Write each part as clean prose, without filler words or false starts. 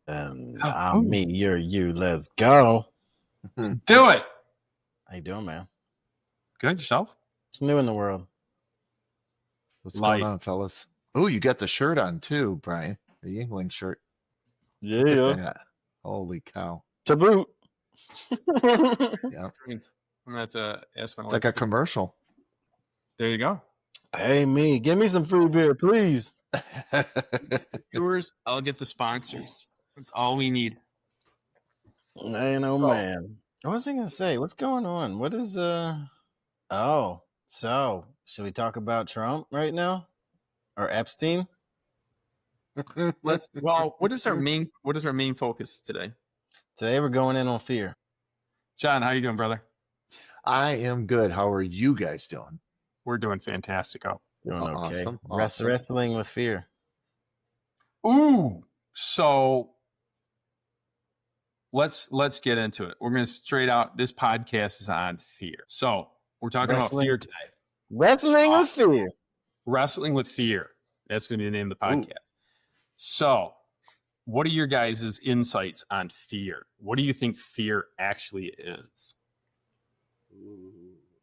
And Oh, I'm me, you're you. Let's go. let's do it. How you doing, man? Good, yourself? What's new in the world? What's Light. going on, fellas? Oh, you got the shirt on too, Brian. The Yingling shirt. Yeah. Look at that. Holy cow. To boot. Yeah. I'm gonna have to ask my It's wife. like a commercial. There you go. Pay me. Give me some free beer, please. Viewers, I'll get the sponsors. That's all we need. Man, oh man. What was I gonna say? What's going on? What is oh, so should we talk about Trump right now? Or Epstein? What is our main focus today? Today we're going in on fear. John, how you doing, brother? I am good. How are you guys doing? We're doing fantastic. Doing okay. Awesome. Wrestling with fear. Ooh. So let's get into it. We're gonna straight out. This podcast is on fear. So we're talking about fear today. Wrestling with fear. Wrestling with fear. That's gonna be the name of the podcast. Ooh. So what are your guys' insights on fear? What do you think fear actually is?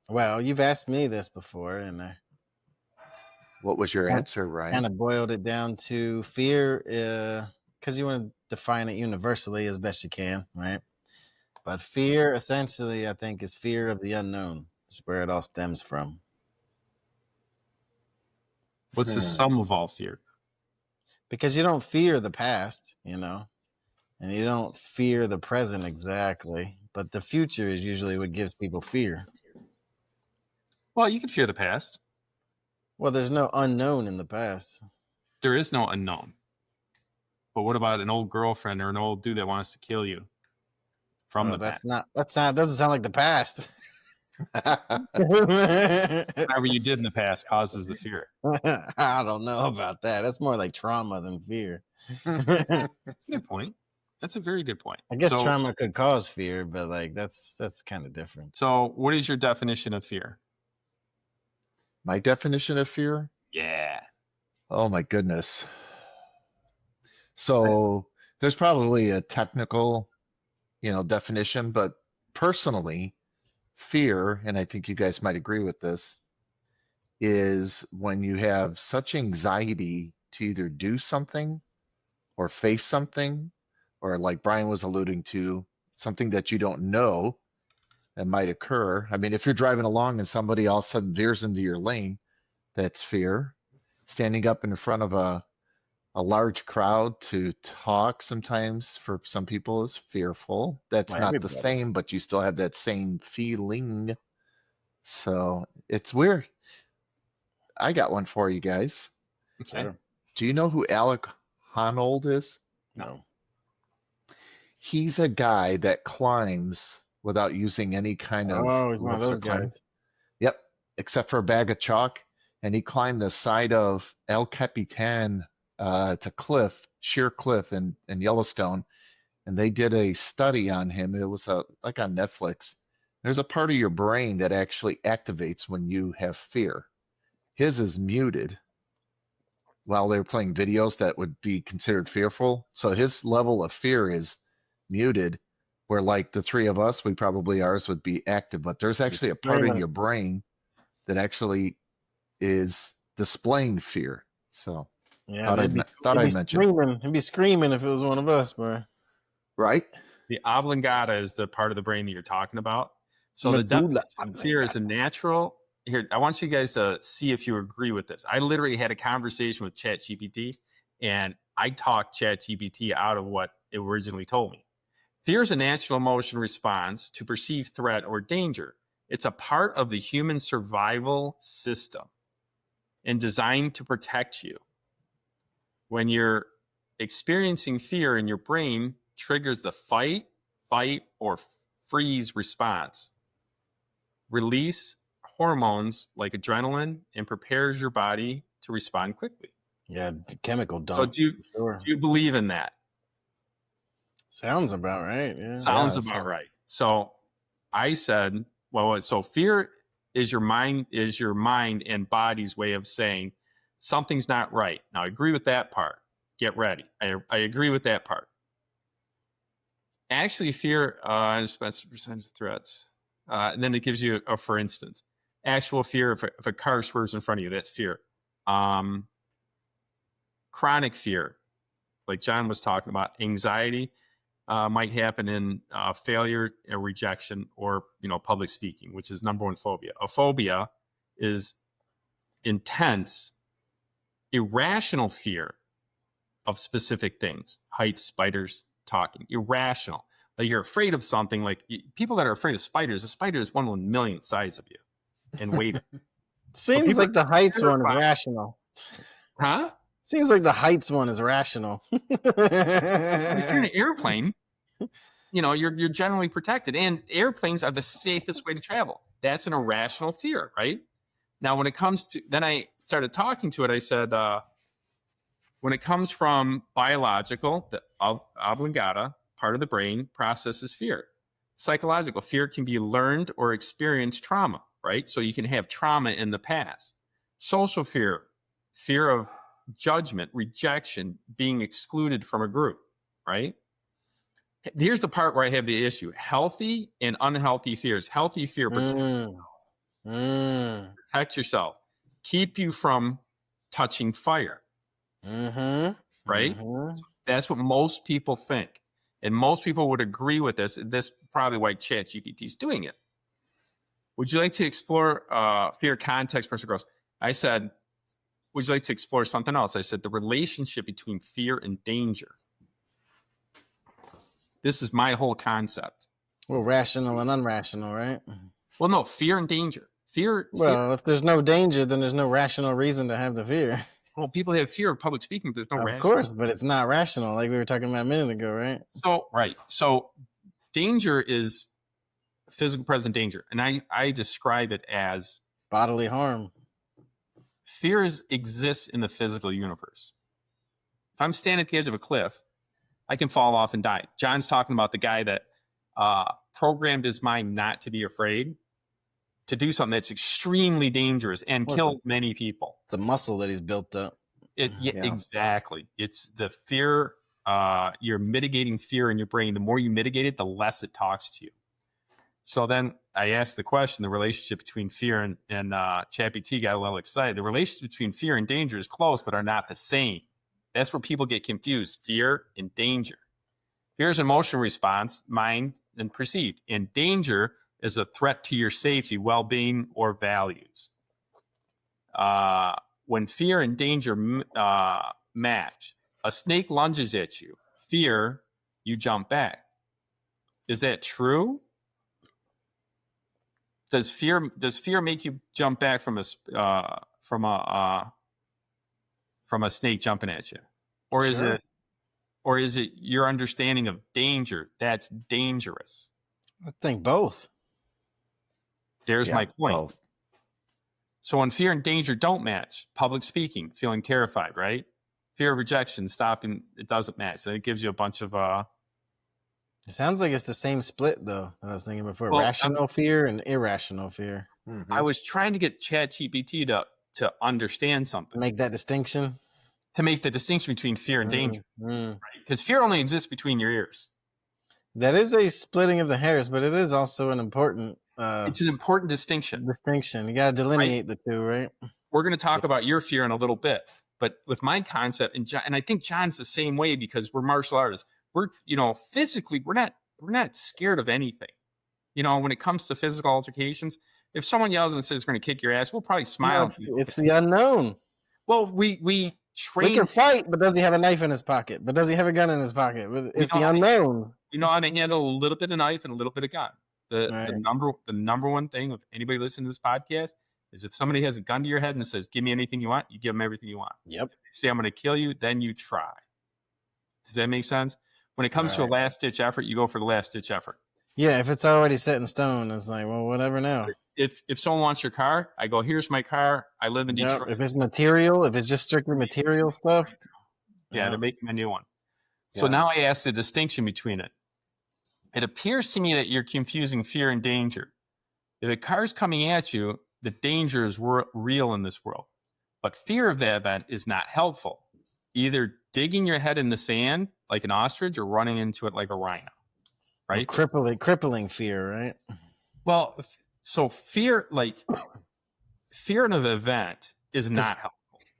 Well, you've asked me this before, and what was your answer, Ryan? Kind of boiled it down to fear, because you want to define it universally as best you can, right? But fear, essentially, I think, is fear of the unknown. It's where it all stems from. What's the sum of all fear? Because you don't fear the past, and you don't fear the present exactly, but the future is usually what gives people fear. Well, you can fear the past. Well, there's no unknown in the past. There is no unknown. But what about an old girlfriend or an old dude that wants to kill you from the past? That doesn't sound like the past. Whatever you did in the past causes the fear. I don't know about that. That's more like trauma than fear. That's a good point. That's a very good point. I guess trauma could cause fear, but like that's kind of different. So what is your definition of fear? My definition of fear? Yeah. Oh my goodness. So there's probably a technical, definition, but personally, fear, and I think you guys might agree with this, is when you have such anxiety to either do something or face something, or like Brian was alluding to, something that you don't know that might occur. I mean, if you're driving along and somebody all of a sudden veers into your lane, that's fear. Standing up in front of a large crowd to talk sometimes for some people is fearful. That's not the same, but you still have that same feeling. So it's weird. I got one for you guys. Okay. Sure. Do you know who Alec Honnold is? No. He's a guy that climbs without using any kind of... Oh, he's one of those guys. Yep, except for a bag of chalk. And he climbed the side of El Capitan. It's a cliff, sheer cliff in Yellowstone, and they did a study on him. It was like on Netflix. There's a part of your brain that actually activates when you have fear. His is muted while they're playing videos that would be considered fearful. So his level of fear is muted, where like the three of us, ours would be active. But there's actually a part in your brain that actually is displaying fear. So yeah, thought I'd mention. He'd be screaming if it was one of us, bro. Right? The oblongata is the part of the brain that you're talking about. So the definition of fear is a natural. Here, I want you guys to see if you agree with this. I literally had a conversation with ChatGPT, and I talked ChatGPT out of what it originally told me. Fear is a natural emotional response to perceived threat or danger. It's a part of the human survival system and designed to protect you. When you're experiencing fear in your brain triggers the fight, or freeze response. Release hormones like adrenaline and prepares your body to respond quickly. Yeah, chemical dump. So do you believe in that? Sounds about right. Yeah. Sounds about right. So I said, so fear is your mind and body's way of saying something's not right. Now I agree with that part. Get ready. I agree with that part. Actually, fear percentage of threats. And then it gives you a for instance. Actual fear if a car swerves in front of you, that's fear. Chronic fear, like John was talking about, anxiety might happen in failure, rejection, or public speaking, which is number one phobia. A phobia is intense, irrational fear of specific things: heights, spiders, talking. Irrational. Like you're afraid of something. Like people that are afraid of spiders, a spider is 1 in a million size of you and weight. Seems like the heights one is terrified. rational. Huh? Seems like the heights one is rational. If you're in an airplane, you're generally protected, and airplanes are the safest way to travel. That's an irrational fear, right? Now, when it comes to, then I started talking to it. I said, when it comes from biological, the Amygdala part of the brain processes fear. Psychological fear can be learned or experienced trauma, right? So you can have trauma in the past. Social fear, fear of judgment, rejection, being excluded from a group, right? Here's the part where I have the issue: healthy and unhealthy fears. Healthy fear protect yourself, keep you from touching fire. Right? So that's what most people think. And most people would agree with this. This is probably why ChatGPT is doing it. Would you like to explore fear context, personal growth? I said, would you like to explore something else? I said, the relationship between fear and danger. This is my whole concept. Well, rational and unrational, right? Well, no, fear and danger. Fear. If there's no danger, then there's no rational reason to have the fear. Well, people have fear of public speaking, but there's no Of course, but it's not rational, like we were talking about a minute ago, right? So danger is physical present danger, and I describe it as bodily harm. Fear exists in the physical universe. If I'm standing at the edge of a cliff, I can fall off and die. John's talking about the guy that programmed his mind not to be afraid, to do something that's extremely dangerous and kills many people. It's a muscle that he's built up. Exactly. It's the fear. You're mitigating fear in your brain. The more you mitigate it, the less it talks to you. So then I asked the question, the relationship between fear and ChatGPT got a little excited. The relationship between fear and danger is close, but are not the same. That's where people get confused: fear and danger. Fear is an emotional response, mind and perceived. And danger is a threat to your safety, well-being, or values. When fear and danger match, a snake lunges at you. Fear, you jump back. Is that true? Does fear make you jump back from a snake jumping at you, or is it your understanding of danger that's dangerous? I think both. There's my point. Both. So when fear and danger don't match, public speaking, feeling terrified, right? Fear of rejection, stopping, it doesn't match. So it gives you a bunch of It sounds like it's the same split, though, that I was thinking before. Well, rational fear and irrational fear. Mm-hmm. I was trying to get ChatGPT to understand something. Make that distinction? To make the distinction between fear and danger. Right? Because fear only exists between your ears. That is a splitting of the hairs, but it is also an important... it's an important distinction. You got to delineate the two, right? We're going to talk about your fear in a little bit. But with my concept, and I think John's the same way, because we're martial artists. We're, physically, we're not scared of anything. When it comes to physical altercations, if someone yells and says, "We're going to kick your ass," we'll probably smile. No, it's the unknown. Well, we train. We can fight, but does he have a knife in his pocket? But does he have a gun in his pocket? It's the unknown. We know how to handle a little bit of knife and a little bit of gun. The number one thing of anybody listening to this podcast is, if somebody has a gun to your head and says, "Give me anything you want," you give them everything you want. Yep. If they say, "I'm going to kill you," then you try. Does that make sense? When it comes to a last-ditch effort, you go for the last-ditch effort. Yeah, if it's already set in stone, it's like, well, whatever now. If someone wants your car, I go, "Here's my car. I live in Detroit." If it's material, if it's just strictly material stuff. They're making a new one. So now I ask the distinction between it. It appears to me that you're confusing fear and danger. If a car's coming at you, the danger is real in this world. But fear of that event is not helpful. Either digging your head in the sand like an ostrich or running into it like a rhino. right? Crippling fear, right? Well, so fear, like fear of an event is not helpful.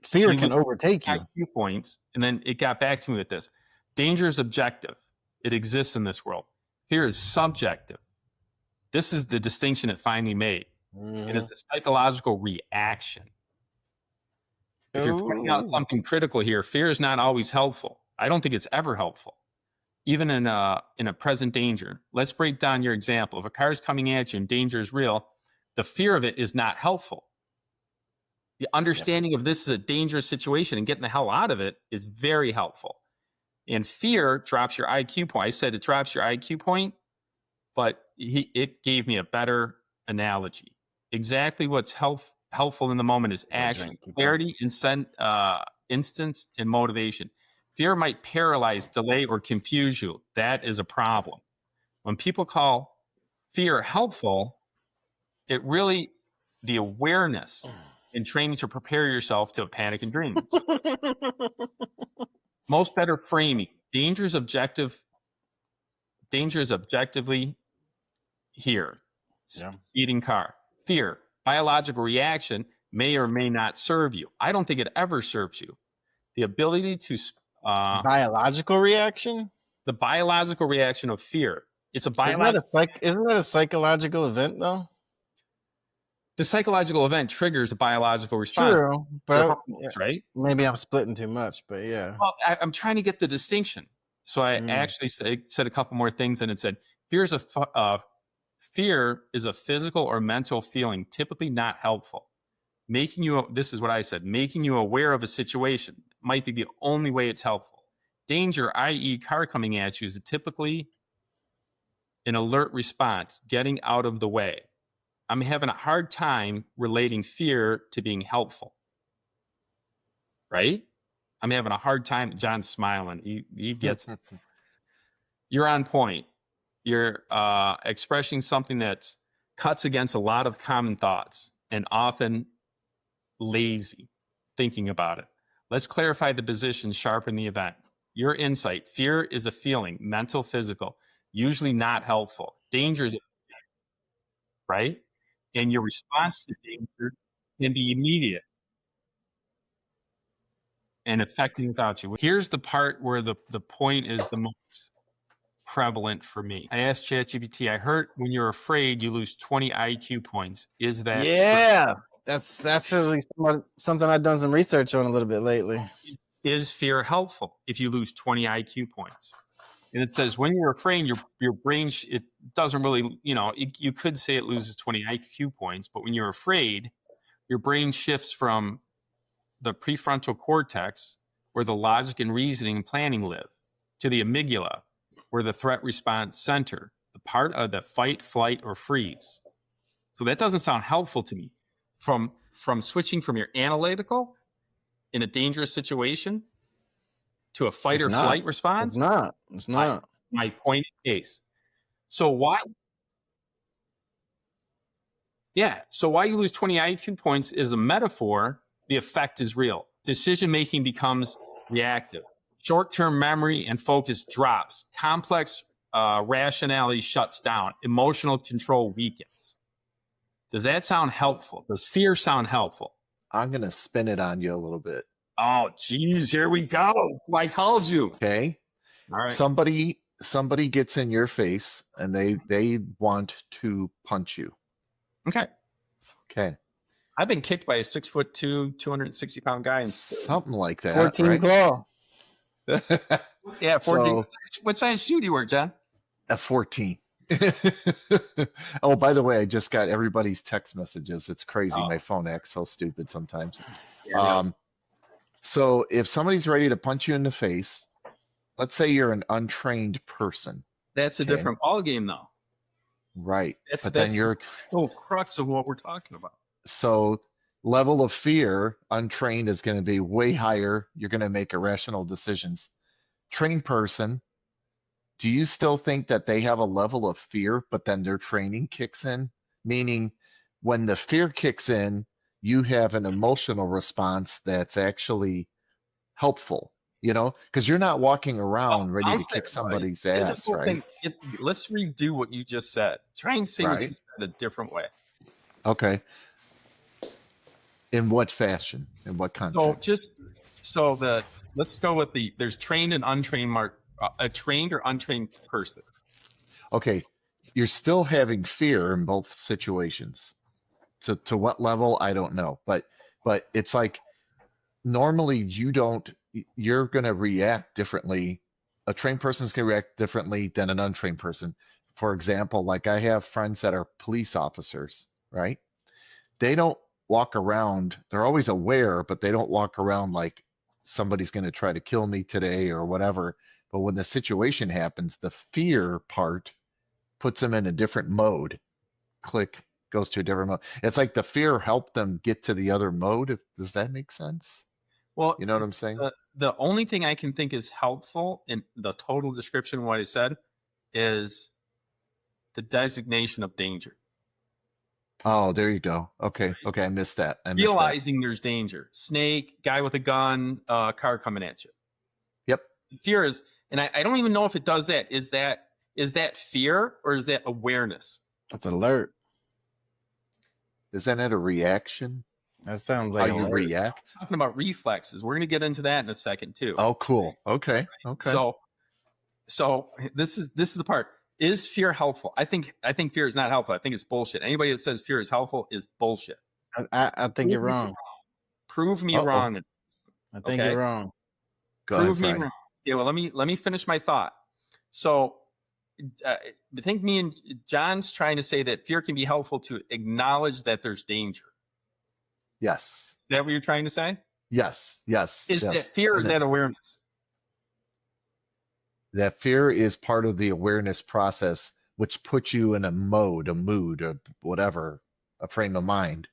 Fear can overtake you. IQ points, and then it got back to me with this. Danger is objective. It exists in this world. Fear is subjective. This is the distinction it finally made. It is a psychological reaction. If you're pointing out something critical here, fear is not always helpful. I don't think it's ever helpful. Even in a present danger. Let's break down your example. If a car is coming at you and danger is real, the fear of it is not helpful. The understanding of this is a dangerous situation and getting the hell out of it is very helpful. And fear drops your IQ point. I said it drops your IQ point, but it gave me a better analogy. Exactly what's helpful in the moment is action, clarity, instance, and motivation. Fear might paralyze, delay, or confuse you. That is a problem. When people call fear helpful, it really, the awareness and training to prepare yourself to panic and dreams. Most better framing. Danger is objectively here. Speeding car. Fear, biological reaction, may or may not serve you. I don't think it ever serves you. The ability to biological reaction? The biological reaction of fear. It's a biological. Isn't that a psychological event though? The psychological event triggers a biological response. True, but right? Maybe I'm splitting too much, but yeah. Well, I'm trying to get the distinction. So I actually said a couple more things, and it said fear is a physical or mental feeling, typically not helpful. This is what I said, making you aware of a situation might be the only way it's helpful. Danger, i.e. car coming at you, is typically an alert response, getting out of the way. I'm having a hard time relating fear to being helpful. Right? I'm having a hard time. John's smiling. He gets it. You're on point. You're expressing something that cuts against a lot of common thoughts and often lazy thinking about it. Let's clarify the position, sharpen the event. Your insight. Fear is a feeling, mental, physical, usually not helpful. Danger is, right? And your response to danger can be immediate and affecting without you. Here's the part where the point is the most prevalent for me. I asked ChatGPT, I heard when you're afraid, you lose 20 IQ points. Is that true? That's really something I've done some research on a little bit lately. Is fear helpful if you lose 20 IQ points? And it says when you're afraid, your brain, it doesn't really, you could say it loses 20 IQ points, but when you're afraid, your brain shifts from the prefrontal cortex, where the logic and reasoning and planning live, to the amygdala, where the threat response center, the part of the fight, flight, or freeze. So that doesn't sound helpful to me. From switching from your analytical in a dangerous situation to a fight or flight response. It's not. My point in case. So why? Yeah. So why you lose 20 IQ points is a metaphor. The effect is real. Decision-making becomes reactive. Short-term memory and focus drops. Complex rationality shuts down. Emotional control weakens. Does that sound helpful? Does fear sound helpful? I'm going to spin it on you a little bit. Oh, geez, here we go. I told you. Okay. All right. Somebody gets in your face and they want to punch you. Okay. I've been kicked by a 6'2", 260-pound guy. Something like that. 14 right? claw. Yeah, 14. What size shoe do you wear, John? A 14. Oh, by the way, I just got everybody's text messages. It's crazy. My phone acts so stupid sometimes. So if somebody's ready to punch you in the face, let's say you're an untrained person. That's a different ball game, though. Right. That's the whole crux of what we're talking about. So level of fear, untrained, is going to be way higher. You're going to make irrational decisions. Trained person, do you still think that they have a level of fear, but then their training kicks in? Meaning when the fear kicks in, you have an emotional response that's actually helpful. You know, because you're not walking around ready I'll to say, kick somebody's here's the ass, whole right? thing. Let's redo what you just said. Try and say what you Right. said a different way. Okay. In what fashion? In what So context? just let's go with there's trained and untrained a trained or untrained person. Okay. You're still having fear in both situations. To what level, I don't know. But it's like normally you're going to react differently. A trained person's going to react differently than an untrained person. For example, like I have friends that are police officers, right? They don't walk around, they're always aware, but they don't walk around like somebody's going to try to kill me today or whatever. But when the situation happens, the fear part puts them in a different mode. Click, goes to a different mode. It's like the fear helped them get to the other mode. Does that make sense? Well, You know what I'm saying? the only thing I can think is helpful in the total description of what I said is the designation of danger. Oh, there you go. Okay. Okay. I missed that. Realizing there's danger. Snake, guy with a gun, car coming at you. Yep. Fear is, and I don't even know if it does that. Is that fear or is that awareness? That's alert. Isn't it a reaction? That sounds How like you alert. react? Talking about reflexes. We're going to get into that in a second too. Oh, cool. Okay. Okay. So this is the part. Is fear helpful? I think fear is not helpful. I think it's bullshit. Anybody that says fear is helpful is bullshit. I think you're wrong. Prove me Uh-oh. wrong. I think Okay? you're wrong. Prove me wrong. Yeah, well, let me finish my thought. So I think me and John's trying to say that fear can be helpful to acknowledge that there's danger. Yes. Is that what you're trying to say? Yes. Yes. Is yes. that fear or is that awareness? That fear is part of the awareness process, which puts you in a mode, a mood, or whatever, a frame of mind.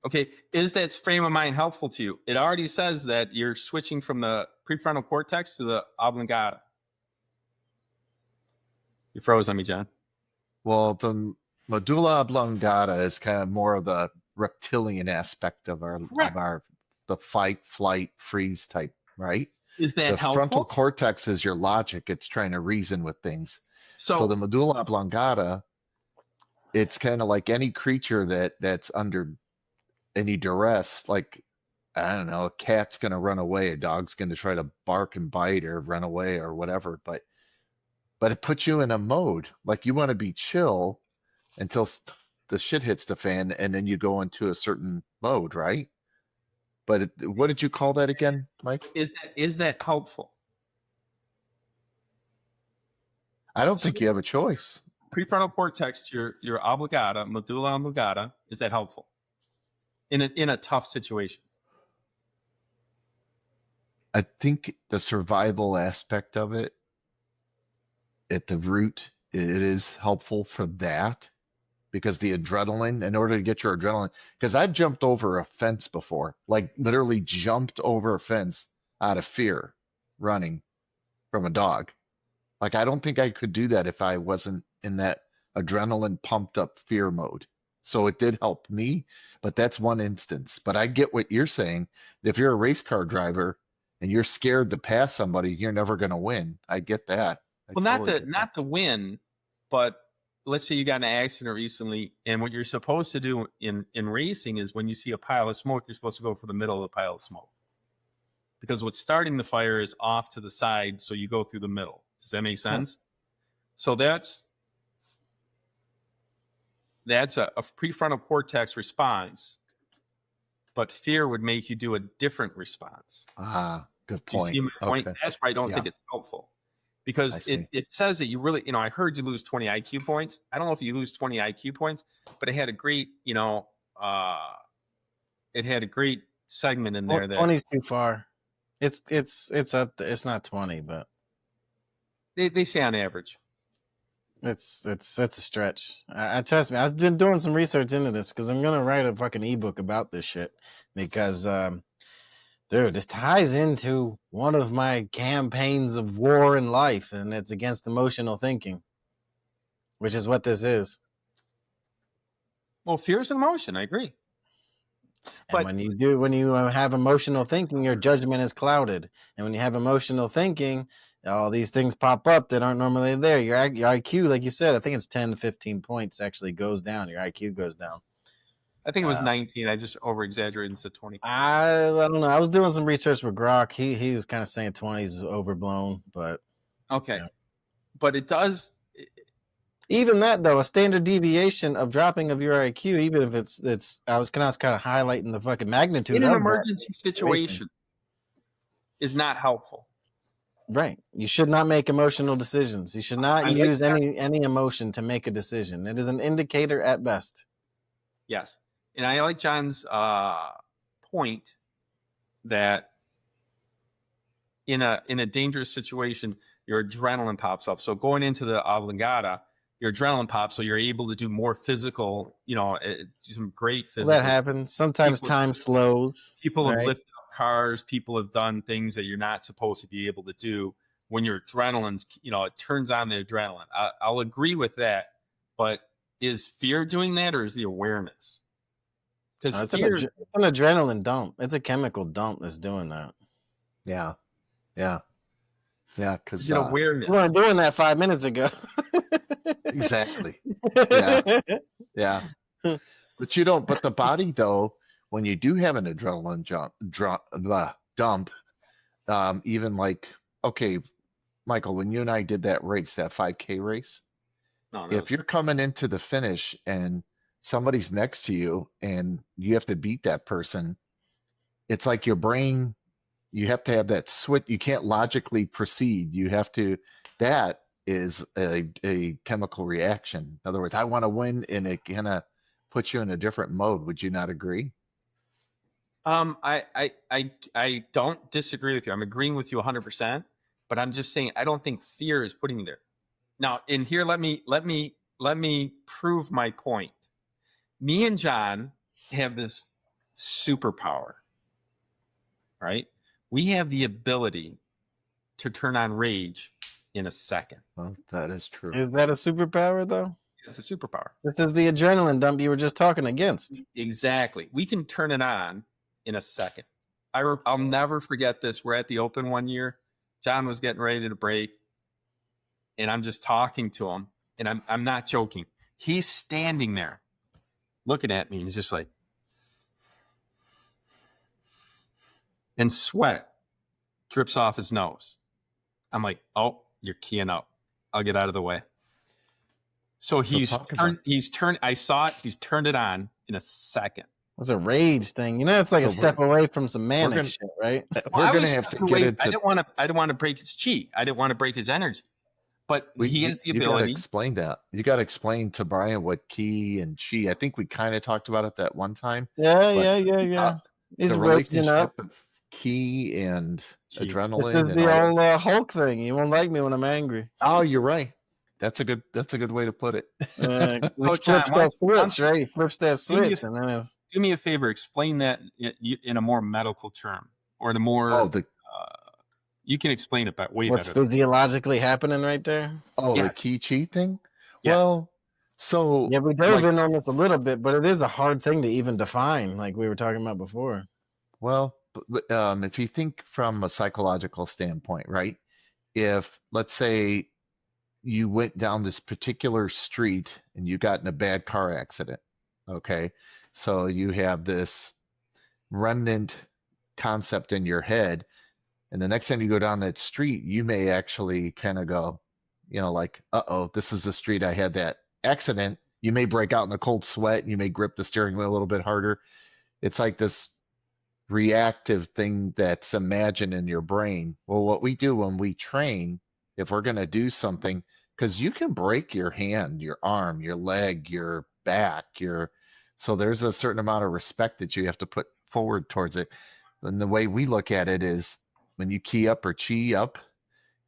Okay, is that frame of mind helpful to you? It already says that you're switching from the prefrontal cortex to the oblongata. You froze on me, John. Well, the medulla oblongata is kind of more of the reptilian aspect of the fight, flight, freeze type, right? Is that The helpful? frontal cortex is your logic. It's trying to reason with things. So the medulla oblongata, it's kind of like any creature that's under any duress, like, I don't know, a cat's going to run away, a dog's going to try to bark and bite or run away or whatever. But it puts you in a mode, like you want to be chill until the shit hits the fan, and then you go into a certain mode, right? But what did you call that again, Mike? Is that helpful? I don't think you have a choice. Prefrontal cortex to your oblongata, medulla oblongata, is that helpful in a tough situation? I think the survival aspect of it, at the root, it is helpful for that, because the adrenaline, in order to get your adrenaline, because I've jumped over a fence before, like literally jumped over a fence out of fear, running from a dog. Like, I don't think I could do that if I wasn't in that adrenaline pumped up fear mode. So it did help me, but that's one instance. But I get what you're saying. If you're a race car driver and you're scared to pass somebody, you're never going to win. I get that. Well, not the win, but let's say you got in an accident recently, and what you're supposed to do in racing is when you see a pile of smoke, you're supposed to go for the middle of the pile of smoke. Because what's starting the fire is off to the side, so you go through the middle. Does that make sense? So that's a prefrontal cortex response, but fear would make you do a different response. Ah, good Do you point. see my point? Okay. That's why I don't think it's helpful. Because it says that you really, I heard you lose 20 IQ points. I don't know if you lose 20 IQ points, but it had a great, it had a great segment in there. 20's too far. It's up. It's not 20, but they say on average. It's a stretch. I trust me. I've been doing some research into this because I'm gonna write a fucking ebook about this shit. Because, dude, this ties into one of my campaigns of war in life, and it's against emotional thinking, which is what this is. Well, fear is an emotion. I agree. And But when you have emotional thinking, your judgment is clouded. And when you have emotional thinking, all these things pop up that aren't normally there. Your IQ, like you said, I think it's 10 to 15 points actually goes down. Your IQ goes down. I think it was 19. I just over exaggerated and said 20. I don't know. I was doing some research with Grok. He was kind of saying 20s is overblown, but okay. Yeah. But it does. Even that though, a standard deviation of dropping of your IQ, even if it's I was kind of highlighting the fucking magnitude In an of emergency situation is not helpful. that. Right. You should not make emotional decisions. You should not use any emotion to make a decision. It is an indicator at best. Yes. And I like John's point that in a dangerous situation, your adrenaline pops up. So going into the Amygdala, your adrenaline pops, so you're able to do more physical, some great physical. Well, that happens. Sometimes time slows. People have lifted up cars. People have done things that you're not supposed to be able to do when your adrenaline's, it turns on the adrenaline. I'll agree with that. But is fear doing that, or is the awareness? Because it's an adrenaline dump. It's a chemical dump that's doing that. Yeah. Because awareness. We weren't doing that 5 minutes ago. Exactly. Yeah. But you don't. But the body, though, when you do have an adrenaline dump, even like, okay, Michael, when you and I did that race, that 5K race, if you're coming into the finish and somebody's next to you and you have to beat that person, it's like your brain, you have to have that switch. You can't logically proceed. You have to, that is a chemical reaction. In other words, I want to win, and it kind of puts you in a different mode. Would you not agree? I don't disagree with you. I'm agreeing with you 100%, but I'm just saying I don't think fear is putting you there. Now, in here, let me prove my point. Me and John have this superpower, right? We have the ability to turn on rage in a second. Well, that is true. Is that a superpower, though? It's a superpower. This is the adrenaline dump you were just talking against. Exactly. We can turn it on in a second. I'll never forget this. We're at the Open one year. John was getting ready to break, and I'm just talking to him, and I'm not joking. He's standing there looking at me, and he's just like, and sweat drips off his nose. I'm like, oh, you're keying up. I'll get out of the way. So he's turned. I saw it. He's turned it on in a second. It's a rage thing. It's like a step away from some manic shit, right? We're going to have to get into. I didn't want to break his chi. I didn't want to break his energy. But he has the ability. You got to explain that. You got to explain to Brian what ki and chi. I think we kind of talked about it that one time. Yeah. He's the relationship of ki and adrenaline. This is the old Hulk thing. You won't like me when I'm angry. Oh, you're right. That's a good way to put it. He flips that switch, right? He flips that switch, and then do me a favor. Explain that in a more medical term, or in a more. You can explain it way what's better. What's physiologically happening right there? Oh, yes. The ki-chi thing? Yeah. Well, so... Yeah, we dove in on this a little bit, but it is a hard thing to even define, like we were talking about before. Well, if you think from a psychological standpoint, right? If, let's say, you went down this particular street and you got in a bad car accident, okay? So you have this remnant concept in your head, and the next time you go down that street, you may actually kind of go, like, uh-oh, this is the street I had that accident. You may break out in a cold sweat. You may grip the steering wheel a little bit harder. It's like this reactive thing that's imagined in your brain. Well, what we do when we train, if we're going to do something, because you can break your hand, your arm, your leg, your back, so there's a certain amount of respect that you have to put forward towards it. And the way we look at it is, when you key up or chi up,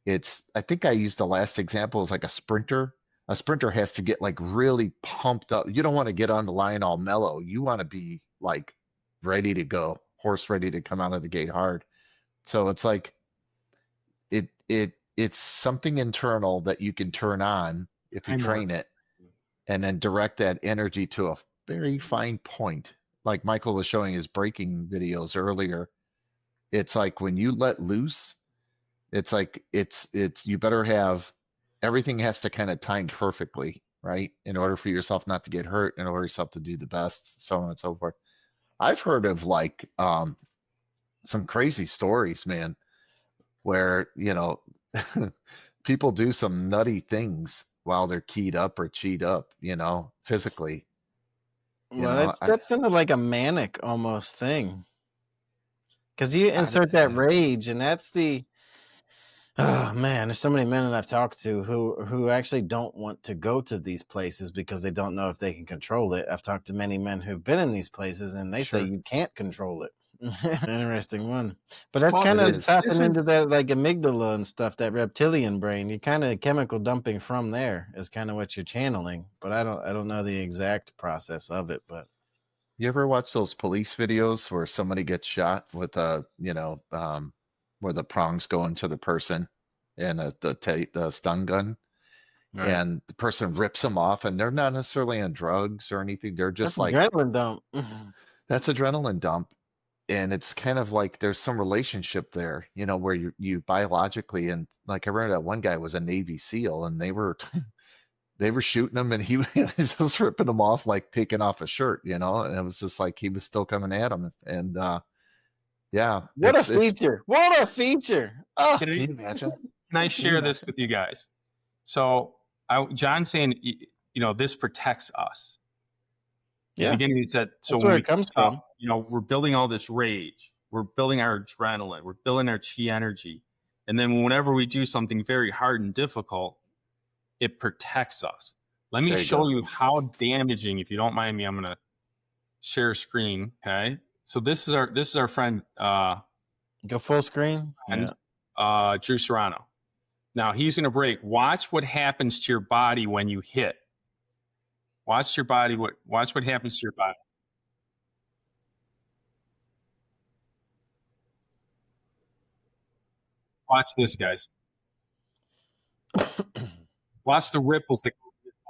I think I used the last example as like a sprinter. A sprinter has to get like really pumped up. You don't want to get on the line all mellow. You want to be like ready to go, horse ready to come out of the gate hard. So it's like, it's something internal that you can turn on if you train it, and then direct that energy to a very fine point. like Michael was showing his breaking videos earlier, it's like when you let loose, it's like you better have everything has to kind of time perfectly, right? In order for yourself not to get hurt, in order for yourself to do the best, so on and so forth. I've heard of like some crazy stories, man, where, people do some nutty things while they're keyed up or cheat up, physically. Well, that steps into like a manic almost thing. Because you insert that rage, and that's the oh man, there's so many men that I've talked to who actually don't want to go to these places because they don't know if they can control it. I've talked to many men who've been in these places, and they say you can't control it. Interesting one. But that's kind of tapping into that like amygdala and stuff, that reptilian brain. You kind of chemical dumping from there is kind of what you're channeling. But I don't know the exact process of it. But you ever watch those police videos where somebody gets shot with where the prongs go into the person and the stun gun, right. and the person rips them off, and they're not necessarily on drugs or anything. They're just that's adrenaline dump. That's adrenaline dump. And it's kind of like there's some relationship there, where you biologically, and like I remember that one guy was a Navy SEAL, and they were shooting him, and he was just ripping them off like taking off a shirt, and it was just like he was still coming at him. And yeah, what a feature! What a feature! Oh, can you imagine? Can I share this with you guys? So, John's saying, this protects us. Yeah. In the beginning, he said, so that's where it comes from. We're building all this rage. We're building our adrenaline. We're building our chi energy. And then whenever we do something very hard and difficult, it protects us. Let me show you how damaging, if you don't mind me, I'm going to share screen. Okay. So this is our friend. Go full screen. And Drew Serrano. Now he's going to break. Watch what happens to your body when you hit. Watch your body. Watch what happens to your body. Watch this, guys. Watch the ripples that go through your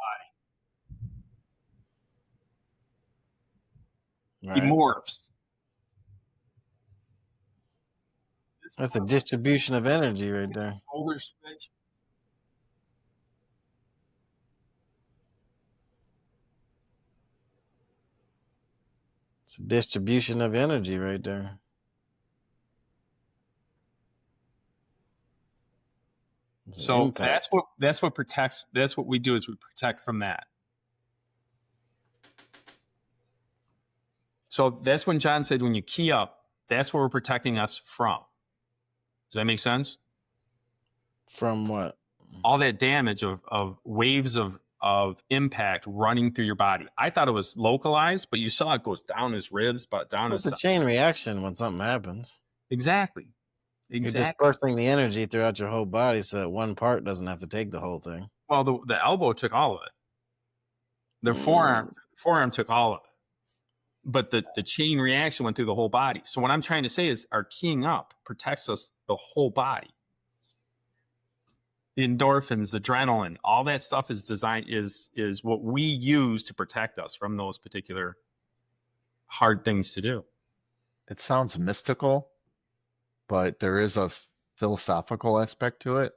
body. Right. He morphs. That's a distribution of energy right there. Shoulder switch. It's a distribution of energy right there. So impact. that's what protects. That's what we do, is we protect from that. So that's when John said, when you key up, that's what we're protecting us from. Does that make sense? From what? All that damage of waves of impact running through your body. I thought it was localized, but you saw it goes down his ribs, but down his. It's a chain reaction when something happens. Exactly. You're dispersing the energy throughout your whole body, so that one part doesn't have to take the whole thing. Well, the elbow took all of it. The forearm took all of it. But the chain reaction went through the whole body. So what I'm trying to say is our keying up protects us the whole body. The endorphins, adrenaline, all that stuff is designed is what we use to protect us from those particular hard things to do. It sounds mystical, but there is a philosophical aspect to it.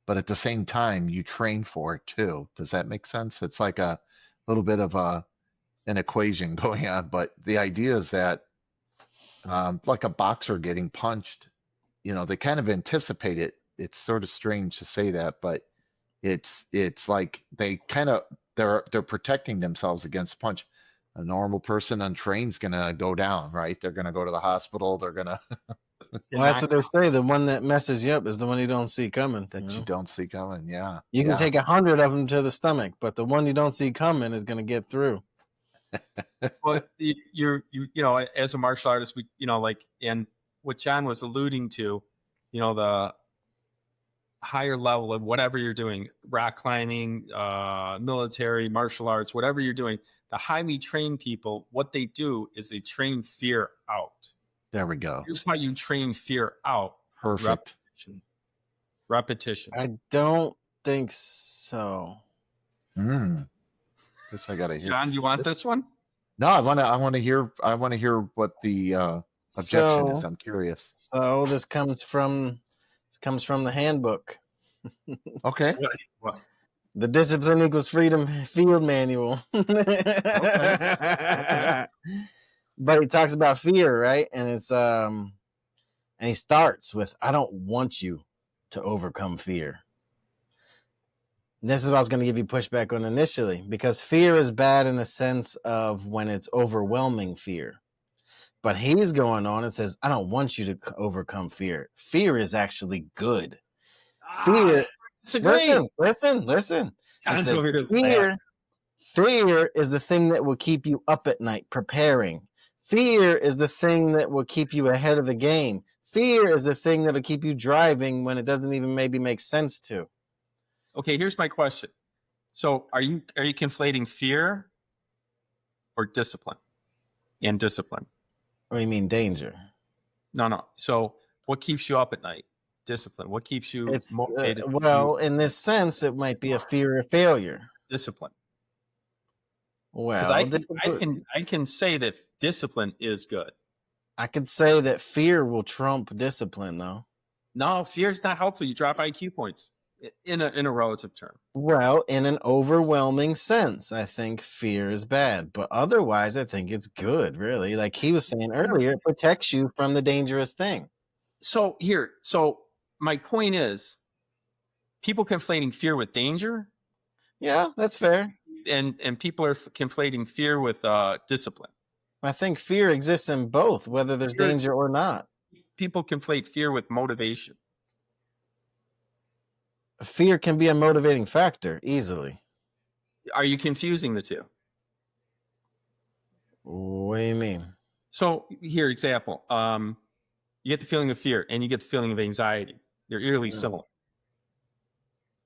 But at the same time, you train for it too. Does that make sense? It's like a little bit of an equation going on. But the idea is that, like a boxer getting punched, they kind of anticipate it. It's sort of strange to say that, but it's like they're protecting themselves against punch. A normal person untrained is gonna go down, right? They're gonna go to the hospital. They're gonna. Well, that's what they say. The one that messes you up is the one you don't see coming. You don't see coming. Yeah. You can take 100 of them to the stomach, but the one you don't see coming is gonna get through. Well, you as a martial artist, and what John was alluding to, the higher level of whatever you're doing, rock climbing, military, martial arts, whatever you're doing, the highly trained people, what they do is they train fear out. There we go. Here's how you train fear out. Perfect. Repetition. I don't think so. Guess I gotta hear. John, do you want this one? No, I want to hear what the objection is. So, I'm curious. so this comes from the handbook. Okay. What? The Discipline Equals Freedom Field Manual. Okay. Okay. But he talks about fear, right? And and he starts with, I don't want you to overcome fear. This is what I was going to give you pushback on initially, because fear is bad in the sense of when it's overwhelming fear. But he's going on and says, I don't want you to overcome fear. Fear is actually good. Fear, Disagree. listen. He John's said, over here laughing. fear is the thing that will keep you up at night preparing. Fear is the thing that will keep you ahead of the game. Fear is the thing that will keep you driving when it doesn't even maybe make sense to. Okay, here's my question. So are you conflating fear or discipline? And discipline. Or you mean danger? No. So what keeps you up at night? Discipline. What keeps you It's motivated? well, in this sense, it might be a fear of failure. Discipline. Because Well, I can say that discipline is good. I could say that fear will trump discipline, though. No, fear is not helpful. You drop IQ points in a relative term. Well, in an overwhelming sense, I think fear is bad, but otherwise, I think it's good. Really, like he was saying earlier, it protects you from the dangerous thing. So my point is, people conflating fear with danger. Yeah, that's fair. And people are conflating fear with discipline. I think fear exists in both, whether there's danger or not. People conflate fear with motivation. Fear can be a motivating factor easily. Are you confusing the two? What do you mean? So here, example. You get the feeling of fear and you get the feeling of anxiety. They're eerily similar.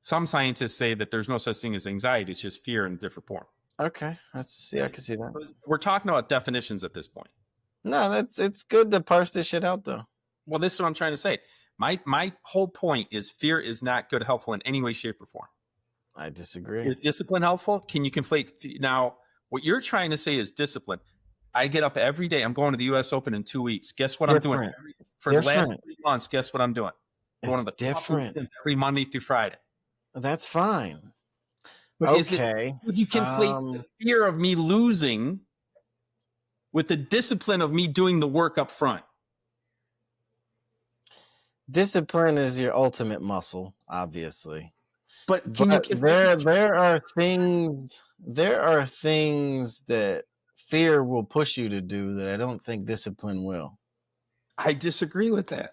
Some scientists say that there's no such thing as anxiety. It's just fear in a different form. Okay, I can see that. We're talking about definitions at this point. No, it's good to parse this shit out, though. Well, this is what I'm trying to say. My whole point is fear is not good, helpful in any way, shape, or form. I disagree. Is discipline helpful? Can you conflate? Now, what you're trying to say is discipline. I get up every day. I'm going to the U.S. Open in 2 weeks. Guess what I'm doing? For the last 3 months, guess what I'm doing? Going to the different every Monday through Friday. That's fine. But okay. Would you conflate the fear of me losing with the discipline of me doing the work up front? Discipline is your ultimate muscle, obviously. But there are things that fear will push you to do that I don't think discipline will. I disagree with that.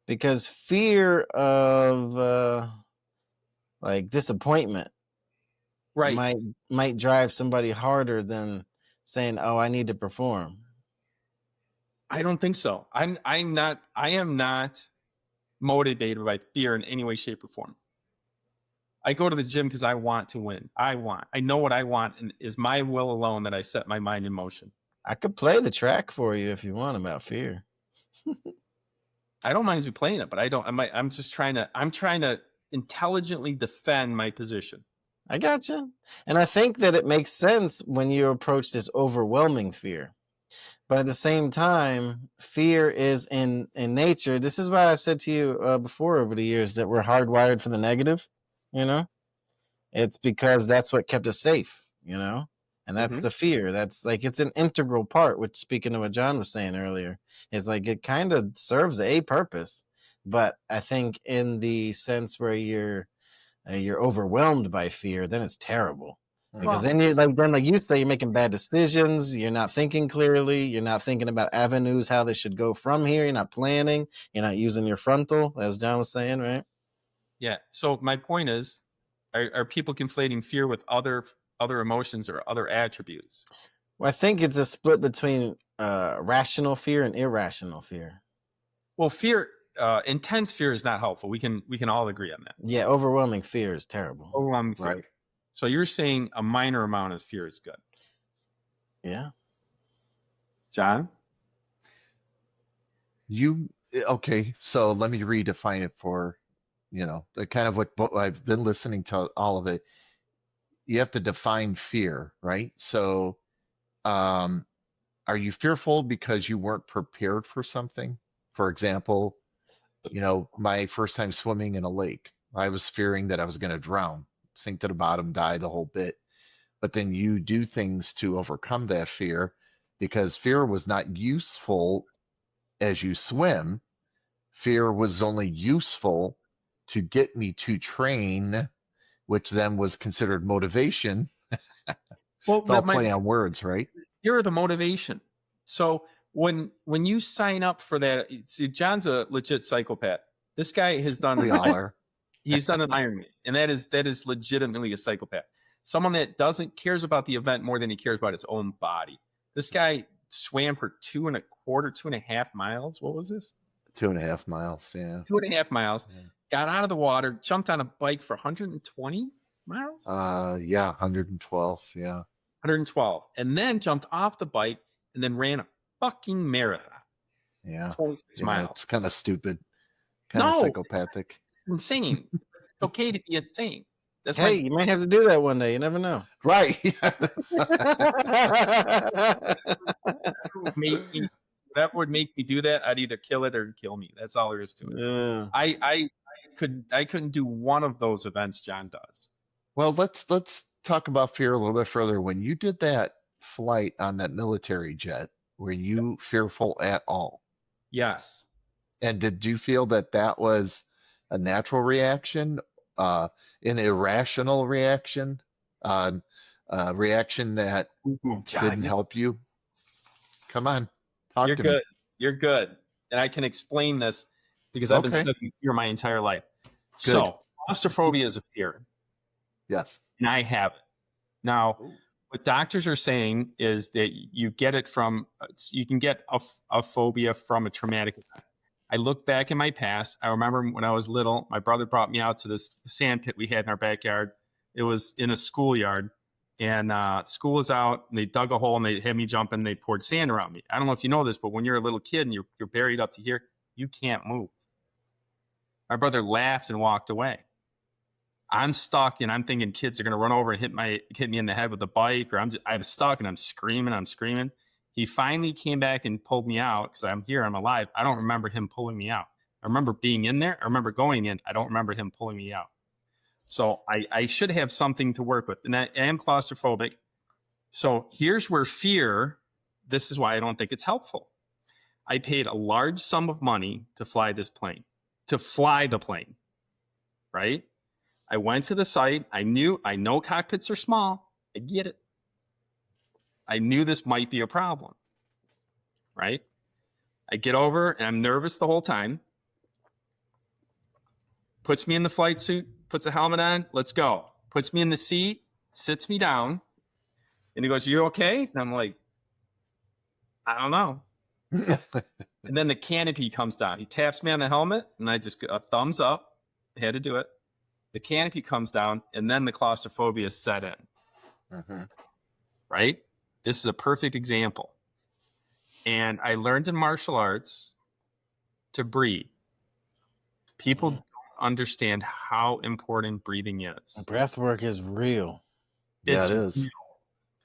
Because fear of like disappointment might drive somebody harder than saying, "Oh, I need to perform." I don't think so. I am not motivated by fear in any way, shape, or form. I go to the gym because I want to win. I know what I want, and it's my will alone that I set my mind in motion. I could play the track for you if you want about fear. I don't mind you playing it, but I don't. I'm just trying to intelligently defend my position. I gotcha. And I think that it makes sense when you approach this overwhelming fear. But at the same time, fear is in nature. This is why I've said to you before over the years that we're hardwired for the negative, you know? It's because that's what kept us safe, you know? And that's the fear. That's like, it's an integral part, which speaking of what John was saying earlier, it's like it kind of serves a purpose. But I think in the sense where you're overwhelmed by fear, then it's terrible. Because then like you say, you're making bad decisions. You're not thinking clearly. You're not thinking about avenues, how this should go from here. You're not planning. You're not using your frontal, as John was saying, right? Yeah. So my point is, are people conflating fear with other emotions or other attributes? Well, I think it's a split between rational fear and irrational fear. Well, intense fear is not helpful. We can all agree on that. Yeah, overwhelming fear is terrible. Overwhelming fear. Right. So you're saying a minor amount of fear is good. Yeah. John? Okay, so let me redefine it for, kind of what I've been listening to all of it. You have to define fear, right? So are you fearful because you weren't prepared for something? For example, my first time swimming in a lake, I was fearing that I was going to drown, sink to the bottom, die, the whole bit. But then you do things to overcome that fear because fear was not useful as you swim. Fear was only useful to get me to train, which then was considered motivation. Well, It's all play on words, right? You're the motivation. So when you sign up for that, see, John's a legit psychopath. This guy has done. We all are. He's done an Ironman, and that is legitimately a psychopath. Someone that cares about the event more than he cares about his own body. This guy swam for 2.25 miles. What was this? 2.5 miles. Yeah. 2.5 miles. Yeah. Got out of the water, jumped on a bike for 120 miles. Yeah, 112. Yeah. 112, and then jumped off the bike and then ran a fucking marathon. Yeah. 26 miles. It's kind of stupid. Kind of psychopathic. Insane. It's okay to be insane. You might have to do that one day. You never know. Right. That would make me do that. I'd either kill it or kill me. That's all there is to it. Yeah. I couldn't do one of those events John does. Well, let's talk about fear a little bit further. When you did that flight on that military jet, were you fearful at all? Yes. And did you feel that was a natural reaction, an irrational reaction, a reaction that didn't help you? Come on, talk to me. You're good. And I can explain this because I've been studying fear my entire life. Good. So claustrophobia is a fear. Yes. And I have it. Now, what doctors are saying is that you can get a phobia from a traumatic event. I look back in my past. I remember when I was little, my brother brought me out to this sand pit we had in our backyard. It was in a schoolyard, and school was out, and they dug a hole, and they had me jump in, and they poured sand around me. I don't know if you know this, but when you're a little kid and you're buried up to here, you can't move. My brother laughed and walked away. I'm stuck, and I'm thinking kids are going to run over and hit me in the head with a bike, or I'm stuck, and I'm screaming. He finally came back and pulled me out because I'm here, I'm alive. I don't remember him pulling me out. I remember being in there. I remember going in. I don't remember him pulling me out. So I should have something to work with. And I am claustrophobic. So here's where fear, this is why I don't think it's helpful. I paid a large sum of money to fly the plane, right? I went to the site. I know cockpits are small. I get it. I knew this might be a problem, right? I get over and I'm nervous the whole time. Puts me in the flight suit, puts a helmet on, let's go. Puts me in the seat, sits me down, and he goes, "You okay?" And I'm like, "I don't know." And then the canopy comes down. He taps me on the helmet, and I just get a thumbs up. I had to do it. The canopy comes down, and then the claustrophobia set in. Uh-huh. Right? This is a perfect example. And I learned in martial arts to breathe. People don't understand how important breathing is. Breathwork is real. Yeah, it is.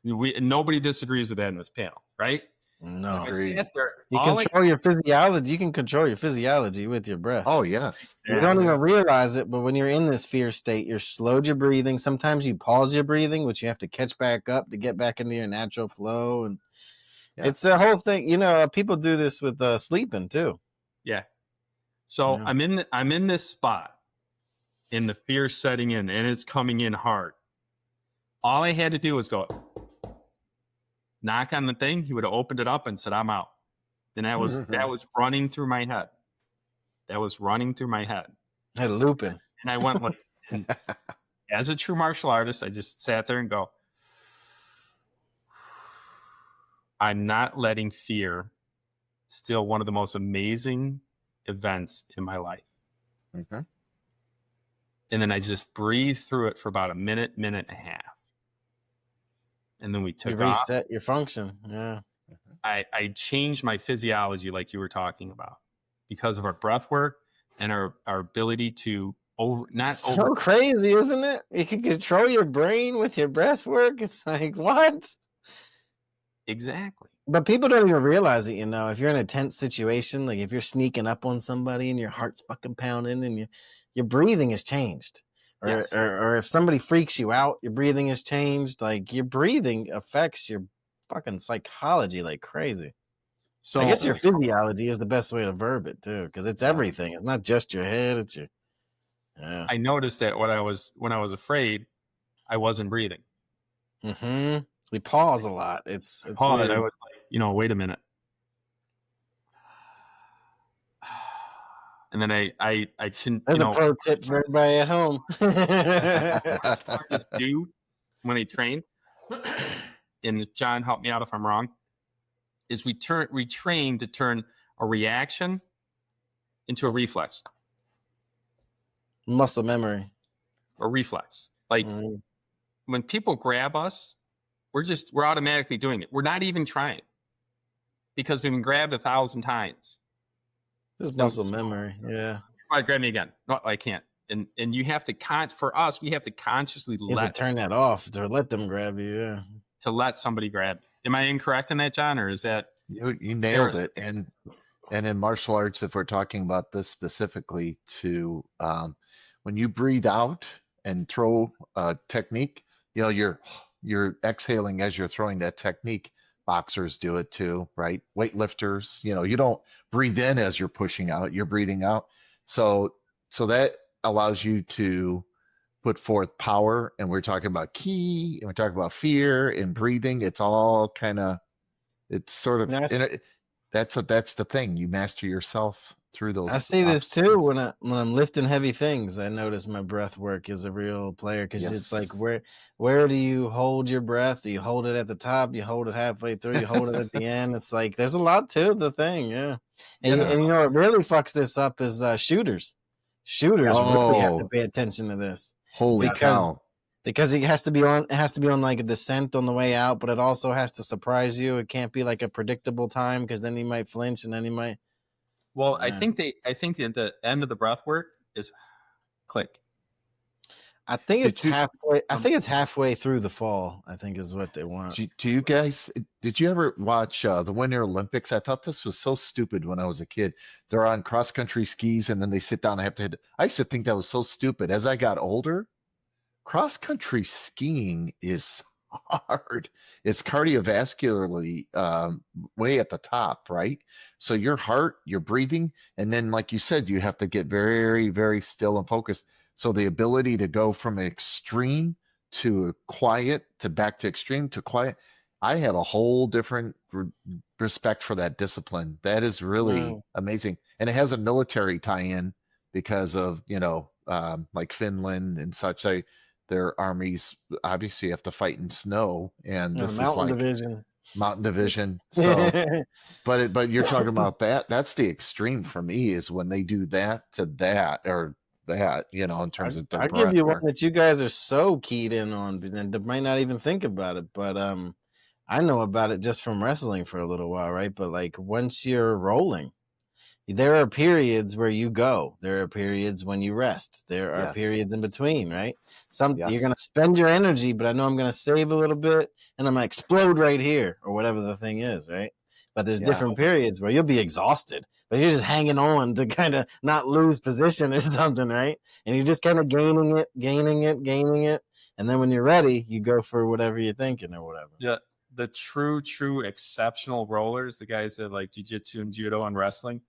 Nobody disagrees with that in this panel, right? No. You control your physiology. You can control your physiology with your breath. Oh, yes. You don't even realize it, but when you're in this fear state, you're slowed your breathing. Sometimes you pause your breathing, which you have to catch back up to get back into your natural flow. And it's a whole thing. People do this with sleeping too. Yeah. So I'm in this spot, and the fear setting in, and it's coming in hard. All I had to do was go knock on the thing. He would have opened it up and said, "I'm out." And that was running through my head. Had looping. And I went like, as a true martial artist, I just sat there and go, I'm not letting fear steal one of the most amazing events in my life. Mm-hmm. And then I just breathed through it for about a minute and a half. And then we took off. You reset your function. Yeah. I changed my physiology like you were talking about because of our breath work and our ability to crazy, isn't it? You can control your brain with your breath work. It's like, what? Exactly. But people don't even realize it, if you're in a tense situation, like if you're sneaking up on somebody and your heart's fucking pounding and your breathing has changed. Or, Yes. or if somebody freaks you out, your breathing has changed. Like your breathing affects your fucking psychology like crazy. So I guess your physiology is the best way to verb it too, because it's everything. It's not just your head, it's your I noticed that when I was afraid, I wasn't breathing. Mm-hmm. We pause a lot. It's Paused. weird. I was like, wait a minute. And then I shouldn't. There's a pro tip for everybody at home. Just do when I train, and John, help me out if I'm wrong, is we train to turn a reaction into a reflex. Muscle memory. A reflex. Like when people grab us, we're automatically doing it. We're not even trying because we've been grabbed 1,000 times. This muscle memory, yeah. Grab me again. No, I can't. And you have to for us, we have to consciously turn that off to let them grab you, yeah. To let somebody grab. Am I incorrect in that, John, or is that you nailed it? And in martial arts, if we're talking about this specifically, to when you breathe out and throw a technique, you're exhaling as you're throwing that technique. Boxers do it too, right? Weightlifters, you don't breathe in as you're pushing out, you're breathing out. So that allows you to put forth power. And we're talking about ki, and we're talking about fear and breathing. It's all kind of, it's sort of, that's the thing. You master yourself through those. I see this too when I'm lifting heavy things. I notice my breath work is a real player, because it's like where do you hold your breath? Do you hold it at the top? You hold it halfway through? You hold it at the end? It's like there's a lot to the thing, yeah. And what really fucks this up is shooters. Shooters really have to pay attention to this. Holy cow! Because it has to be on like a descent on the way out, but it also has to surprise you. It can't be like a predictable time, because then you might flinch and then you might. Well, I think the end of the breath work is click. I think it's halfway. I think it's halfway through the fall, I think, is what they want. Do you guys? Did you ever watch the Winter Olympics? I thought this was so stupid when I was a kid. They're on cross country skis and then they sit down and have to hit. I used to think that was so stupid. As I got older, cross country skiing is hard. It's cardiovascularly way at the top, right? So your heart, your breathing, and then like you said, you have to get very, very still and focused. So the ability to go from extreme to quiet to back to extreme to quiet, I have a whole different respect for that discipline. That is really amazing. And it has a military tie-in because of, like Finland and such. Their armies obviously have to fight in snow, and this is like mountain division. So, but you're talking about that. That's the extreme for me, is when they do that to that, or that, in terms of. I give you one that you guys are so keyed in on, and might not even think about it. But I know about it just from wrestling for a little while, right? But like once you're rolling, there are periods where you go. There are periods when you rest. There are periods in between, right? You're going to spend your energy, but I know I'm going to save a little bit, and I'm going to explode right here, or whatever the thing is, right? But there's different periods where you'll be exhausted, but you're just hanging on to kind of not lose position or something, right? And you're just kind of gaining it. And then when you're ready, you go for whatever you're thinking or whatever. Yeah. The true exceptional rollers, the guys that like jiu-jitsu and judo and wrestling,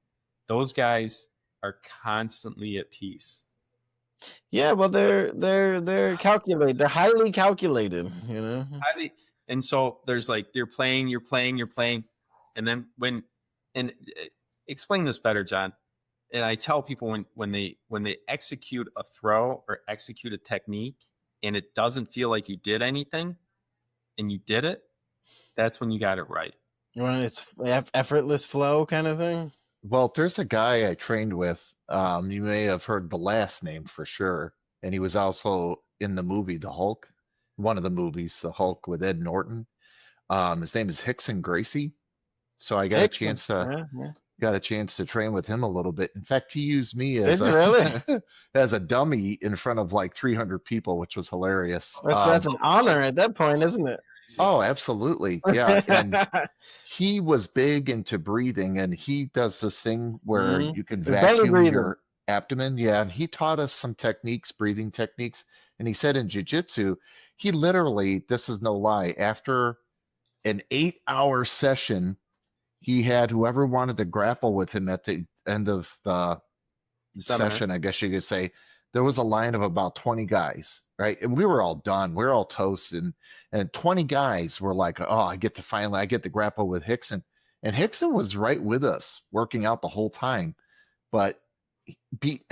those guys are constantly at peace. Yeah, well, they're calculated. They're highly calculated, And so there's like you're playing, and then explain this better, John. And I tell people when they execute a throw or execute a technique, and it doesn't feel like you did anything, and you did it, that's when you got it right. When it's effortless flow kind of thing. Well, there's a guy I trained with. You may have heard the last name for sure. And he was also in the movie The Hulk, one of the movies, The Hulk with Ed Norton. His name is Hickson Gracie. So I got a chance to train with him a little bit. In fact, he used me as as a dummy in front of like 300 people, which was hilarious. That's an honor at that point, isn't it? Oh, absolutely. Yeah. And he was big into breathing, and he does this thing where Mhm. you can The belly vacuum breathing. your abdomen. Yeah. And he taught us some techniques, breathing techniques. And he said in jujitsu, he literally, this is no lie, after an 8-hour session, he had whoever wanted to grapple with him at the end of the Seminar. session, I guess you could say, there was a line of about 20 guys, right? And we were all done. We were all toast. And 20 guys were like, oh, I get to grapple with Hickson. And Hickson was right with us, working out the whole time, but beat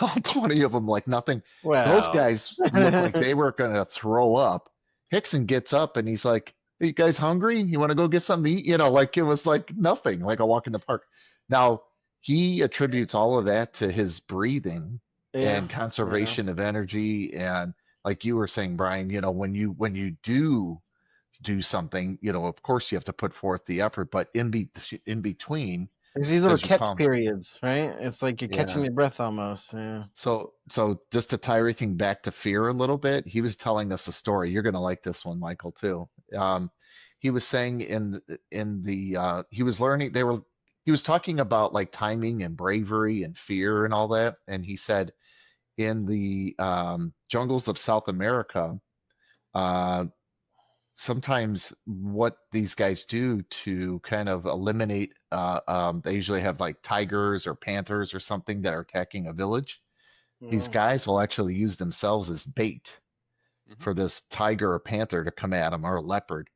all 20 of them like nothing. Those Wow. guys looked like they were going to throw up. Hickson gets up and he's like, "Are you guys hungry? You want to go get something to eat?" Like it was like nothing, like a walk in the park. Now, he attributes all of that to his breathing Yeah. and conservation of energy. And like you were saying, Brian, when you do something, of course you have to put forth the effort, but in between, There's these little says you catch calm. periods, right? It's like you're catching Yeah. your breath almost. Yeah. So just to tie everything back to fear a little bit, he was telling us a story. You're going to like this one, Michael, too. He was saying he was learning he was talking about like timing and bravery and fear and all that, and he said in the jungles of South America, uh, sometimes what these guys do to kind of eliminate, they usually have like tigers or panthers or something that are attacking a village. These Mm. guys will actually use themselves as bait Mhm. for this tiger or panther to come at them, or a leopard.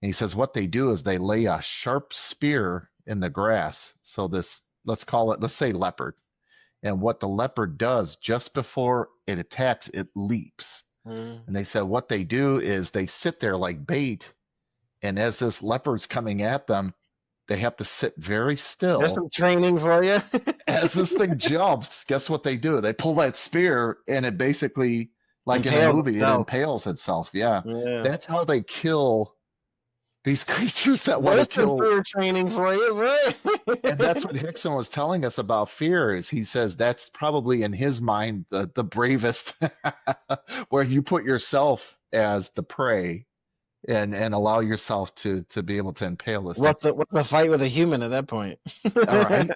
And he says what they do is they lay a sharp spear in the grass. So let's say leopard. And what the leopard does just before it attacks, it leaps. Mm. And they said what they do is they sit there like bait. And as this leopard's coming at them, they have to sit very There's still. some training for you. As this thing jumps, guess what they do? They pull that spear and it basically, like in a Impaled movie, it itself. impales itself. Yeah. Yeah. That's how they kill these creatures that want to There's some kill. fear training for you, right? And that's what Hickson was telling us about fear, is he says that's probably in his mind the bravest, where you put yourself as the prey and allow yourself to be able to impale this thing. What's a fight with a human at that point? All right.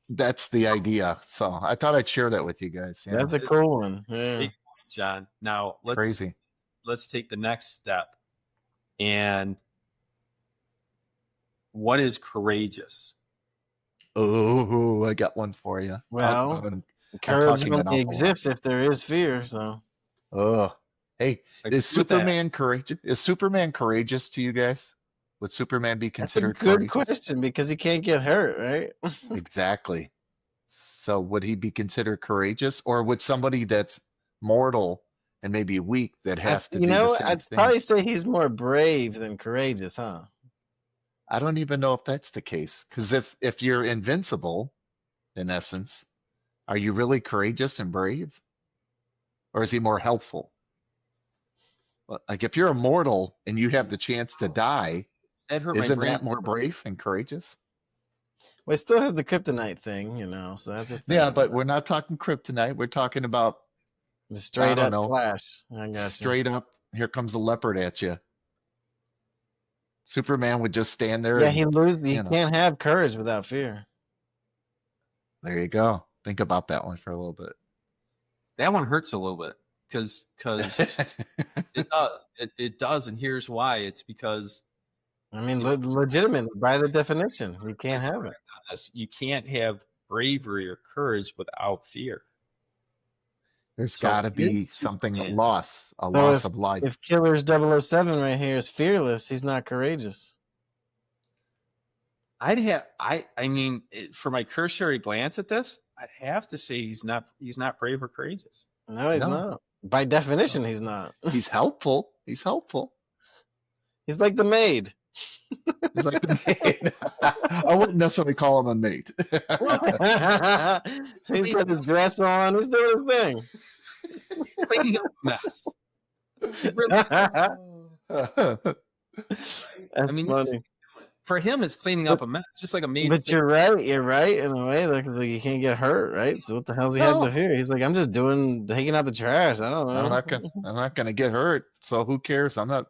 That's the idea. So I thought I'd share that with you guys. Yeah. That's a cool one. Yeah. Big point, John. Now Crazy. let's take the next step. And what is courageous? Oh, I got one for you. Well, I'm courage talking an only awful lot. exists if there is fear. So, Oh, hey, Like, is with that, Superman courageous? Is Superman courageous to you guys? Would Superman be that's a considered good courageous? question because he can't get hurt, right? Exactly. So would he be considered courageous, or would somebody that's mortal and maybe weak that has to do the same I'd thing? probably say he's more brave than courageous, huh? I don't even know if that's the case. Because if you're invincible, in essence, are you really courageous and brave? Or is he more helpful? Like if you're immortal and you have the chance to die, that hurt my isn't brain. that more brave and courageous? Well, he still has the kryptonite thing, so that's a thing. Yeah, but we're not talking kryptonite. We're talking about The straight I up don't know, Flash. I got you. straight up, here comes a leopard at you. Superman would just stand there Yeah, and, he can't have courage without fear. there you go. Think about that one for a little bit. That one hurts a little bit because it does. It does, and here's why. It's because I mean, legitimate by the definition. You can't have it. you can't have bravery or courage without fear. There's So got to be is something, Superman- loss So of life. If Killer's 007 right here is fearless, he's not courageous. I mean, for my cursory glance at this, I'd have to say he's not brave or courageous. No, he's No. not. By definition, he's not. He's helpful. He's helpful. He's like the maid. He's like the mate. I wouldn't necessarily call him a mate. He's got his dress on. He's doing his thing. Cleaning up a mess. He really- That's I mean, funny. for him, it's cleaning up a mess, just like a maid. But you're right. You're right in a way. Like, it's like you can't get hurt, right? So what the hell's he had No. to fear? He's like, I'm just taking out the trash. I don't know. I'm not gonna get hurt. So who cares? I'm not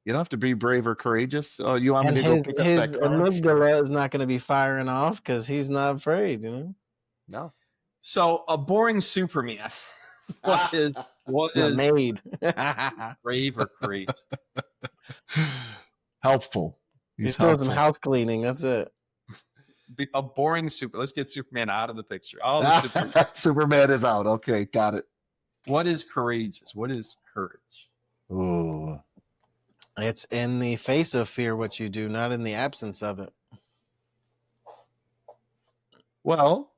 You don't have to be brave or courageous. Oh, you want me And to go pick up his that car? amygdala is not going to be firing off because he's not afraid, you know? No. So a boring Superman. what is Not made. brave or courageous? Helpful. He's He's doing some helpful. house cleaning. That's it. A boring super. Let's get Superman out of the picture. All the super. Superman is out. Okay, got it. What is courageous? What is courage? Ooh. It's in the face of fear what you do, not in the absence of it. Well,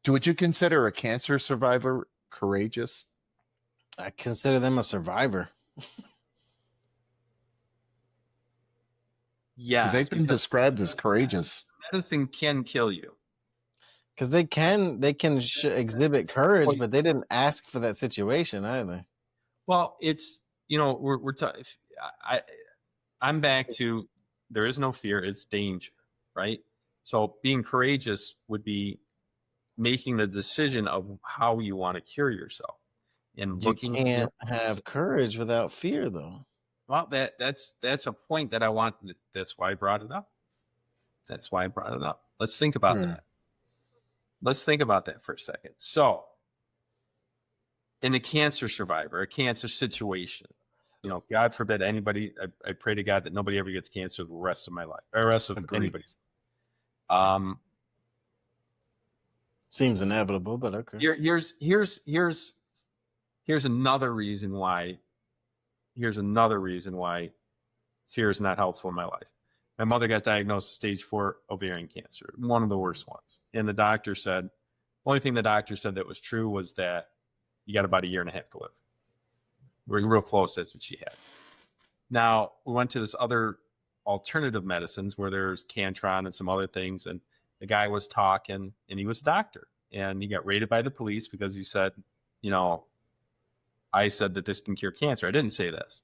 would you consider a cancer survivor courageous? I consider them a survivor. Yes, Because they've been described as courageous. medicine can kill you. Because they can exhibit courage, but they didn't ask for that situation either. Well, it's I'm back to there is no fear, it's danger, right? So being courageous would be making the decision of how you want to cure yourself and looking. You can't have courage without fear, though. Well, that's a point that I want. That's why I brought it up. That's why I brought it up. Let's think about that. Let's think about that for a second. So, in a cancer survivor, a cancer situation, God forbid anybody, I pray to God that nobody ever gets cancer the rest of my life, or the rest of anybody's. Seems inevitable, but okay. Here's another reason why. Here's another reason why fear is not helpful in my life. My mother got diagnosed with stage 4 ovarian cancer, one of the worst ones. And the doctor said, the only thing the doctor said that was true was that you got about 1.5 years to live. We're real close. That's what she had. Now, we went to this other alternative medicines where there's Cantron and some other things. And the guy was talking, and he was a doctor. And he got raided by the police because he said, I said that this can cure cancer. I didn't say this.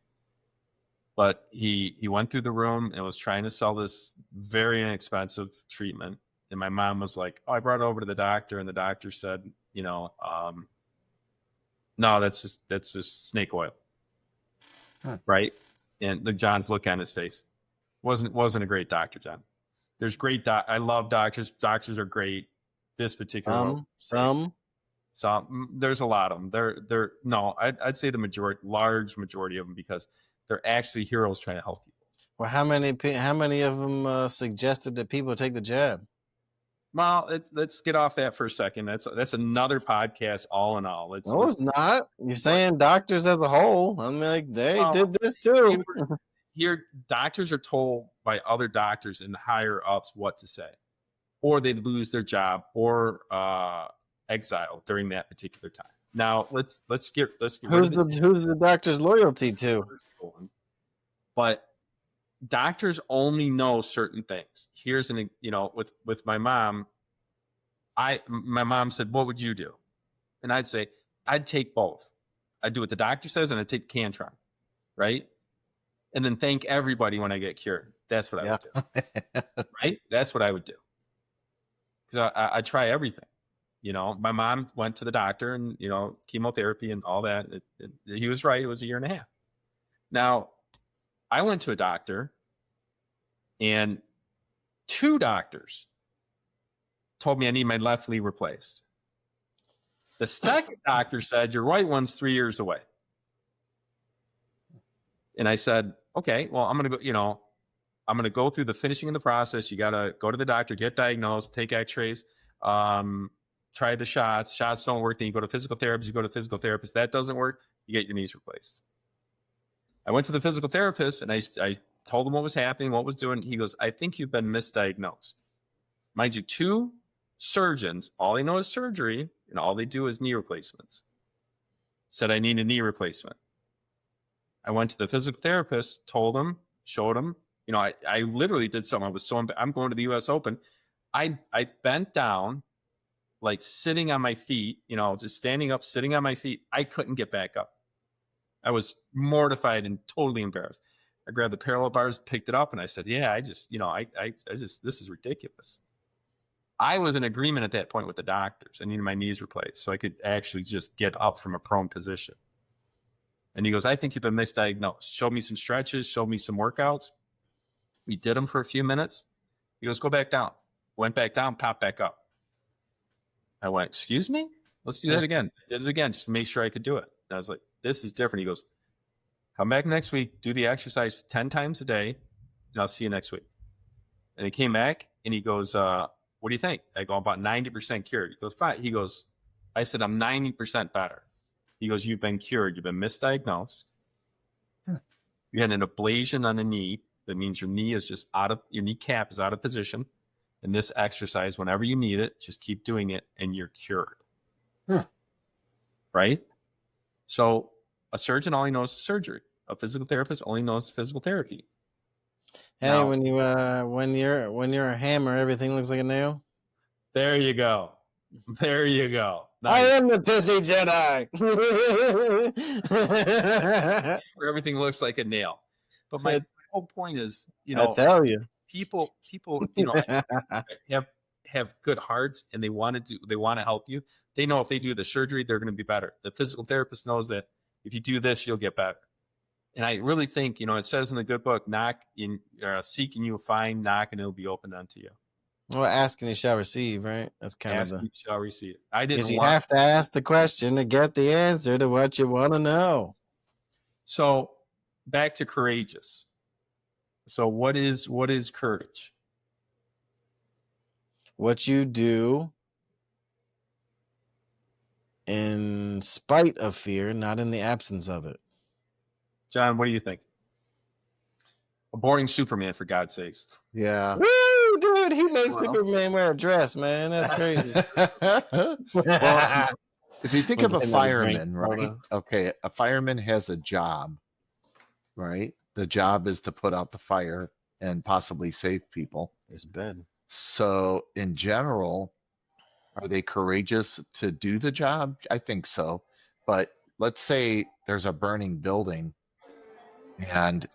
But he went through the room and was trying to sell this very inexpensive treatment. And my mom was like, oh, I brought it over to the doctor. And the doctor said, no, that's just snake oil. Huh. Right? And the John's look on his face wasn't a great doctor, John. There's great I love doctors. Doctors are great. This particular some. There's a lot of them. I'd say the large majority of them, because they're actually heroes trying to help people. Well, how many of them suggested that people take the jab? Well, let's get off that for a second. That's another podcast. All in all, it's not. You're saying doctors as a whole. I'm like, they did this too. Here, doctors are told by other doctors and higher ups what to say, or they lose their job, or exile during that particular time. Now let's get who's the doctor's loyalty to? But doctors only know certain things. Here's with my mom, my mom said, what would you do? And I'd say, I'd take both. I'd do what the doctor says, and I'd take Cantron, right? And then thank everybody when I get cured. That's what I would do. Right? That's what I would do. Because I try everything. My mom went to the doctor and, chemotherapy and all that. He was right. It was 1.5 years. Now, I went to a doctor, and 2 doctors told me I need my left knee replaced. The second doctor said, your right one's 3 years away. And I said, okay, well, I'm going to go, I'm going to go through the finishing of the process. You got to go to the doctor, get diagnosed, take x-rays, try the shots. Shots don't work. Then you go to physical therapist. You go to physical therapist. That doesn't work. You get your knees replaced. I went to the physical therapist, and I told him what was happening, what was doing. He goes, I think you've been misdiagnosed. Mind you, 2 surgeons, all they know is surgery, and all they do is knee replacements. Said I need a knee replacement. I went to the physical therapist, told him, showed him. I literally did something. I'm going to the U.S. Open. I bent down, like sitting on my feet, just standing up, sitting on my feet. I couldn't get back up. I was mortified and totally embarrassed. I grabbed the parallel bars, picked it up, and I said, yeah, this is ridiculous. I was in agreement at that point with the doctors. I needed my knees replaced so I could actually just get up from a prone position. And he goes, I think you've been misdiagnosed. Show me some stretches, show me some workouts. We did them for a few minutes. He goes, go back down. Went back down, popped back up. I went, excuse me? Let's do that again. Did it again just to make sure I could do it. And I was like, this is different. He goes, come back next week, do the exercise 10 times a day, and I'll see you next week. And he came back and he goes, what do you think? I go, I'm about 90% cured. He goes, fine. He goes, I said, I'm 90% better. He goes, you've been cured. You've been misdiagnosed. You had an ablation on the knee. That means your knee is just your kneecap is out of position. And this exercise, whenever you need it, just keep doing it and you're cured. Right? So a surgeon only knows surgery. A physical therapist only knows physical therapy. Hey, now, when you're a hammer, everything looks like a nail. There you go. There you go. Nice. I am the pithy Jedi. Where everything looks like a nail. But my whole point is, I tell you, people, have good hearts and they want to help you. They know if they do the surgery, they're going to be better. The physical therapist knows that if you do this, you'll get better. And I really think, it says in the good book, seek and you will find, knock and it'll be opened unto you. Well, ask and you shall receive, right? That's kind of you shall receive. Because you have to ask the question to get the answer to what you want to know. So back to courageous. So what is courage? What you do in spite of fear, not in the absence of it. John, what do you think? A boring Superman, for God's sakes. Yeah. Woo, dude, he made Superman wear a dress, man. That's crazy. Well, if you think of a fireman, right? Okay, a fireman has a job, right? The job is to put out the fire and possibly save people. It's bad. So in general, are they courageous to do the job? I think so. But let's say there's a burning building and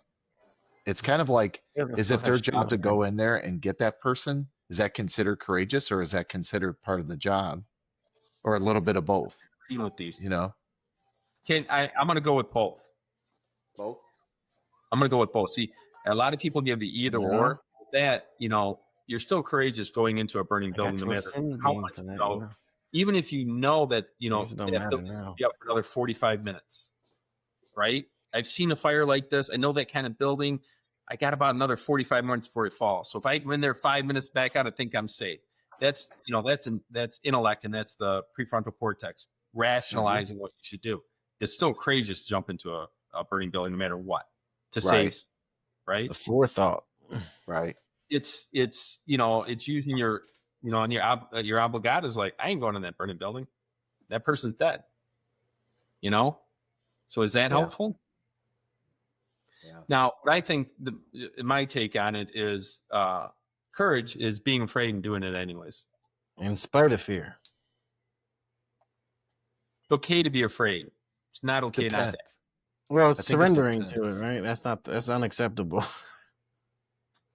it's kind of like, is it their job to go in there and get that person? Is that considered courageous or is that considered part of the job? Or a little bit of both? With these, I'm going to go with both. Both? I'm going to go with both. See, a lot of people give the either or. That, you're still courageous going into a burning building no matter how much you know. Even if you know that, they have to be up for another 45 minutes, right? I've seen a fire like this. I know that kind of building. I got about another 45 minutes before it falls. So if I'm in there 5 minutes back out, I think I'm safe. That's intellect, and that's the prefrontal cortex rationalizing what you should do. It's still courageous to jump into a burning building no matter what to save, right? The forethought, right? It's using your your obligata is like, I ain't going in that burning building. That person's dead. So is that helpful? Yeah. Now, what I think my take on it is courage is being afraid and doing it anyways. In spite of fear. It's okay to be afraid. It's not okay not to. Well, it's surrendering to it, right? That's unacceptable.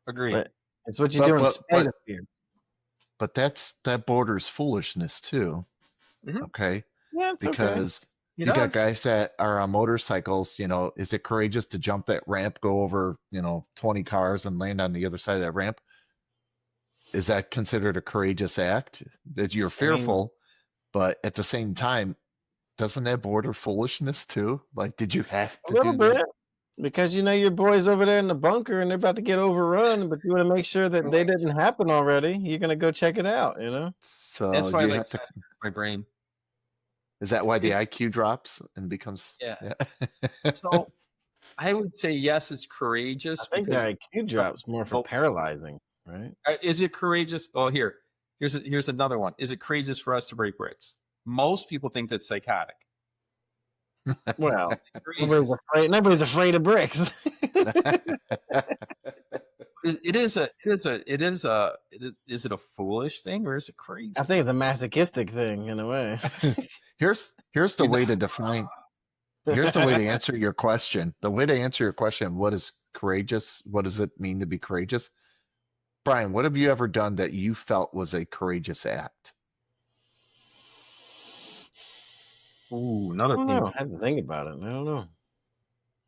Agreed. But it's what you do in spite of fear. But that borders foolishness too. Mm-hmm. Okay. Yeah, it's because you got guys that are on motorcycles, is it courageous to jump that ramp, go over, 20 cars and land on the other side of that ramp? Is that considered a courageous act? That you're fearful, but at the same time, doesn't that border foolishness too? Like, did you have to do that? Because your boys over there in the bunker and they're about to get overrun, but you want to make sure that they didn't happen already. You're going to go check it out, So that's why you I have to. My brain. Is that why the IQ drops and becomes? Yeah. So I would say yes, it's courageous. I think the IQ drops more for paralyzing, right? Is it courageous? Oh, here's another one. Is it courageous for us to break bricks? Most people think that's psychotic. Well, nobody's afraid of bricks. Is it a foolish thing or is it crazy? I think it's a masochistic thing in a way. Here's the way to define. Here's the way to answer your question. The way to answer your question, what is courageous? What does it mean to be courageous? Brian, what have you ever done that you felt was a courageous act? Ooh, another thing. I have to think about it. I don't know.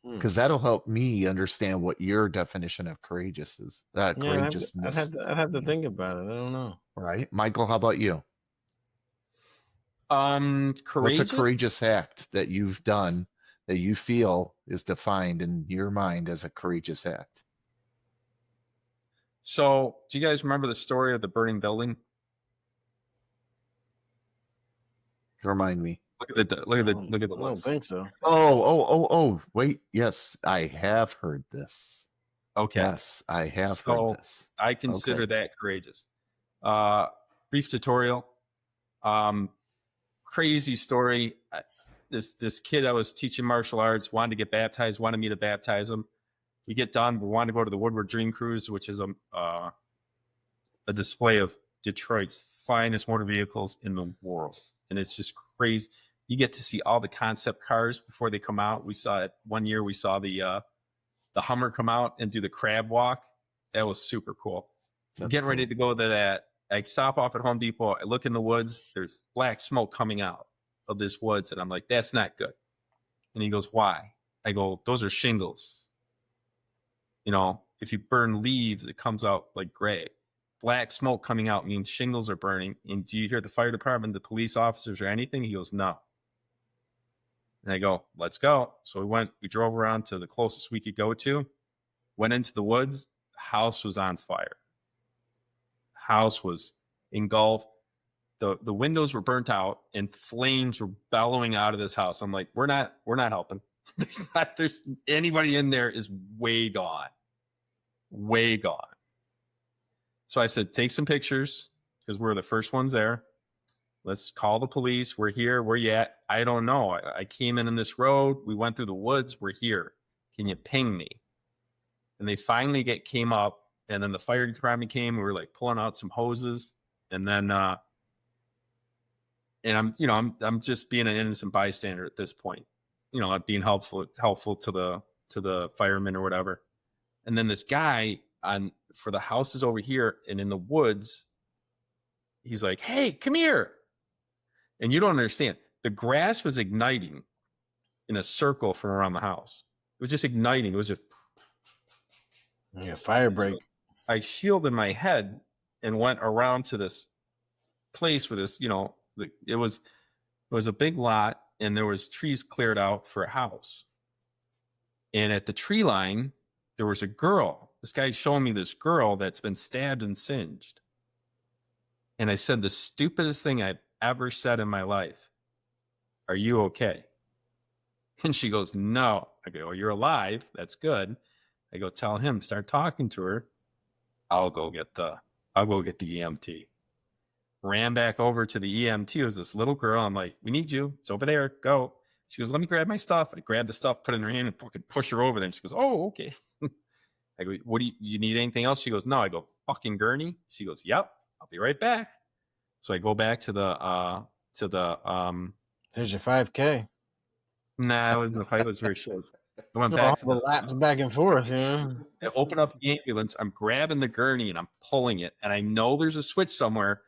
because that'll help me understand what your definition of courageous is. Yeah, Courageousness I'd have to means. think about it. I don't know. Right, Michael? How about you? What's a Courageous. courageous act that you've done that you feel is defined in your mind as a courageous act? So, do you guys remember the story of the burning building? Remind me. Look at the I list. don't think so. Oh, wait. Yes, I have heard this. Okay. Yes, I have So heard this. I consider that courageous. Brief tutorial. Crazy story. This kid I was teaching martial arts wanted to get baptized, wanted me to baptize him. We get done. We want to go to the Woodward Dream Cruise, which is a display of Detroit's finest motor vehicles in the world. And it's just crazy. You get to see all the concept cars before they come out. We saw it one year. We saw the Hummer come out and do the crab walk. That was super cool. I'm getting ready to go to that. I stop off at Home Depot. I look in the woods. There's black smoke coming out of this woods. And I'm like, that's not good. And he goes, why? I go, those are shingles. You know, if you burn leaves, it comes out like gray. Black smoke coming out means shingles are burning. And do you hear the fire department, the police officers, or anything? He goes, no. And I go, let's go. So we drove around to the closest we could go to, went into the woods. House was on fire. House was engulfed. The windows were burnt out and flames were bellowing out of this house. I'm like, we're not helping. There's anybody in there is way gone. Way gone. So I said, take some pictures because we're the first ones there. Let's call the police. We're here. Where you at? I don't know. I came in this road. We went through the woods. We're here. Can you ping me? And they finally came up, and then the fire department came. We were like pulling out some hoses, and then and I'm just being an innocent bystander at this point. You know, being helpful to the firemen or whatever. And then this guy for the houses over here and in the woods, he's like, hey, come here. And you don't understand. The grass was igniting in a circle from around the house. It was just igniting. It was just fire break. So I shielded my head and went around to this place where this, it was a big lot and there was trees cleared out for a house. And at the tree line, there was a girl. This guy's showing me this girl that's been stabbed and singed. And I said the stupidest thing I've ever said in my life. Are you okay? And she goes, no. I go, well, you're alive. That's good. I go, tell him, start talking to her. I'll go get the EMT. Ran back over to the EMT. It was this little girl. I'm like, we need you. It's over there. Go. She goes, let me grab my stuff. I grabbed the stuff, put it in her hand, and fucking push her over there. And she goes, oh, okay. I go, what do you need anything else? She goes, no. I go, fucking gurney? She goes, yep. I'll be right back. So I go back to the There's your 5K. Nah, it wasn't the fight. It was very short. I went All back to the laps back and forth, I open up the ambulance. I'm grabbing the gurney and I'm pulling it. And I know there's a switch somewhere,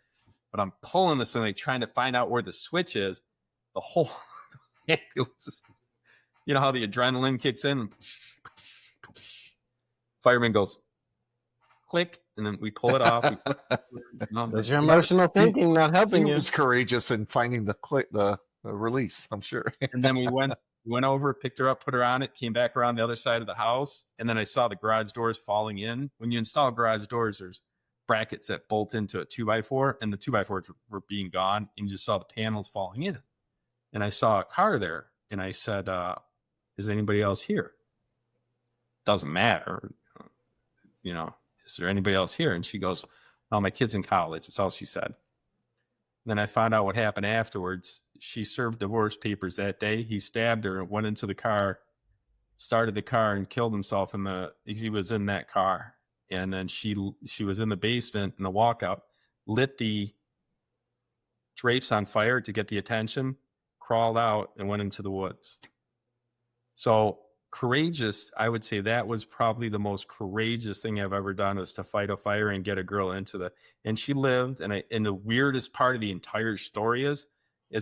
but I'm pulling this thing, like trying to find out where the switch is. The whole ambulance is, you know how the adrenaline kicks in? Fireman goes, click, and then we pull it off. That's your emotional thinking not helping you. He was courageous in finding the release, I'm sure. And then we went over, picked her up, put her on it, came back around the other side of the house, and then I saw the garage doors falling in. When you install garage doors, there's brackets that bolt into a 2x4, and the 2x4s were being gone, and you just saw the panels falling in. And I saw a car there, and I said, is anybody else here? Doesn't matter. Is there anybody else here? And she goes, oh, my kid's in college. That's all she said. Then I found out what happened afterwards. She served divorce papers that day. He stabbed her, went into the car, started the car, and killed himself. He was in that car. And then she was in the basement in the walkout, lit the drapes on fire to get the attention, crawled out, and went into the woods. So courageous, I would say that was probably the most courageous thing I've ever done, is to fight a fire and get a girl and she lived. And the weirdest part of the entire story is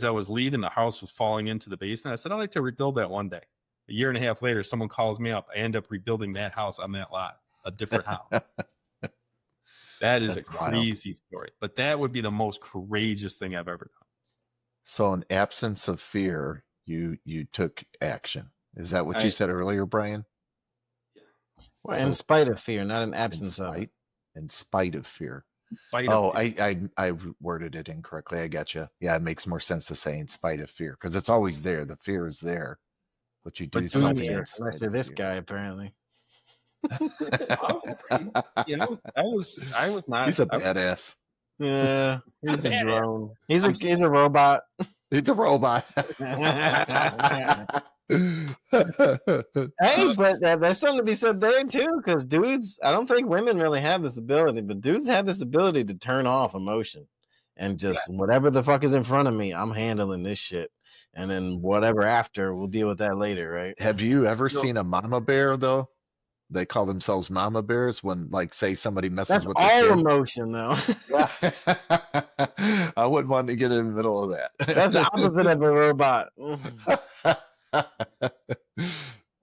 I was leaving, the house was falling into the basement. I said, I'd like to rebuild that one day. A year and a half later, someone calls me up. I end up rebuilding that house on that lot, a different house. That is a crazy story. But that would be the most courageous thing I've ever done. So in absence of fear, you took action. Is that what you said earlier, Brian? Well, in spite of fear, not in absence of it. In spite of fear. I worded it incorrectly. I got you. Yeah, it makes more sense to say in spite of fear because it's always there. The fear is there, but you do something. Unless you're this guy, apparently. I was not. He's a badass. Yeah, he's a drone. He's a robot. He's a robot. Hey, but there's something to be said there too, because dudes, I don't think women really have this ability, but dudes have this ability to turn off emotion and just whatever the fuck is in front of me, I'm handling this shit, and then whatever after, we'll deal with that later, right? Have you ever seen a mama bear though? They call themselves mama bears when, like, say somebody messes with all kid. Emotion, though. I wouldn't want to get in the middle of that. That's the opposite of a robot.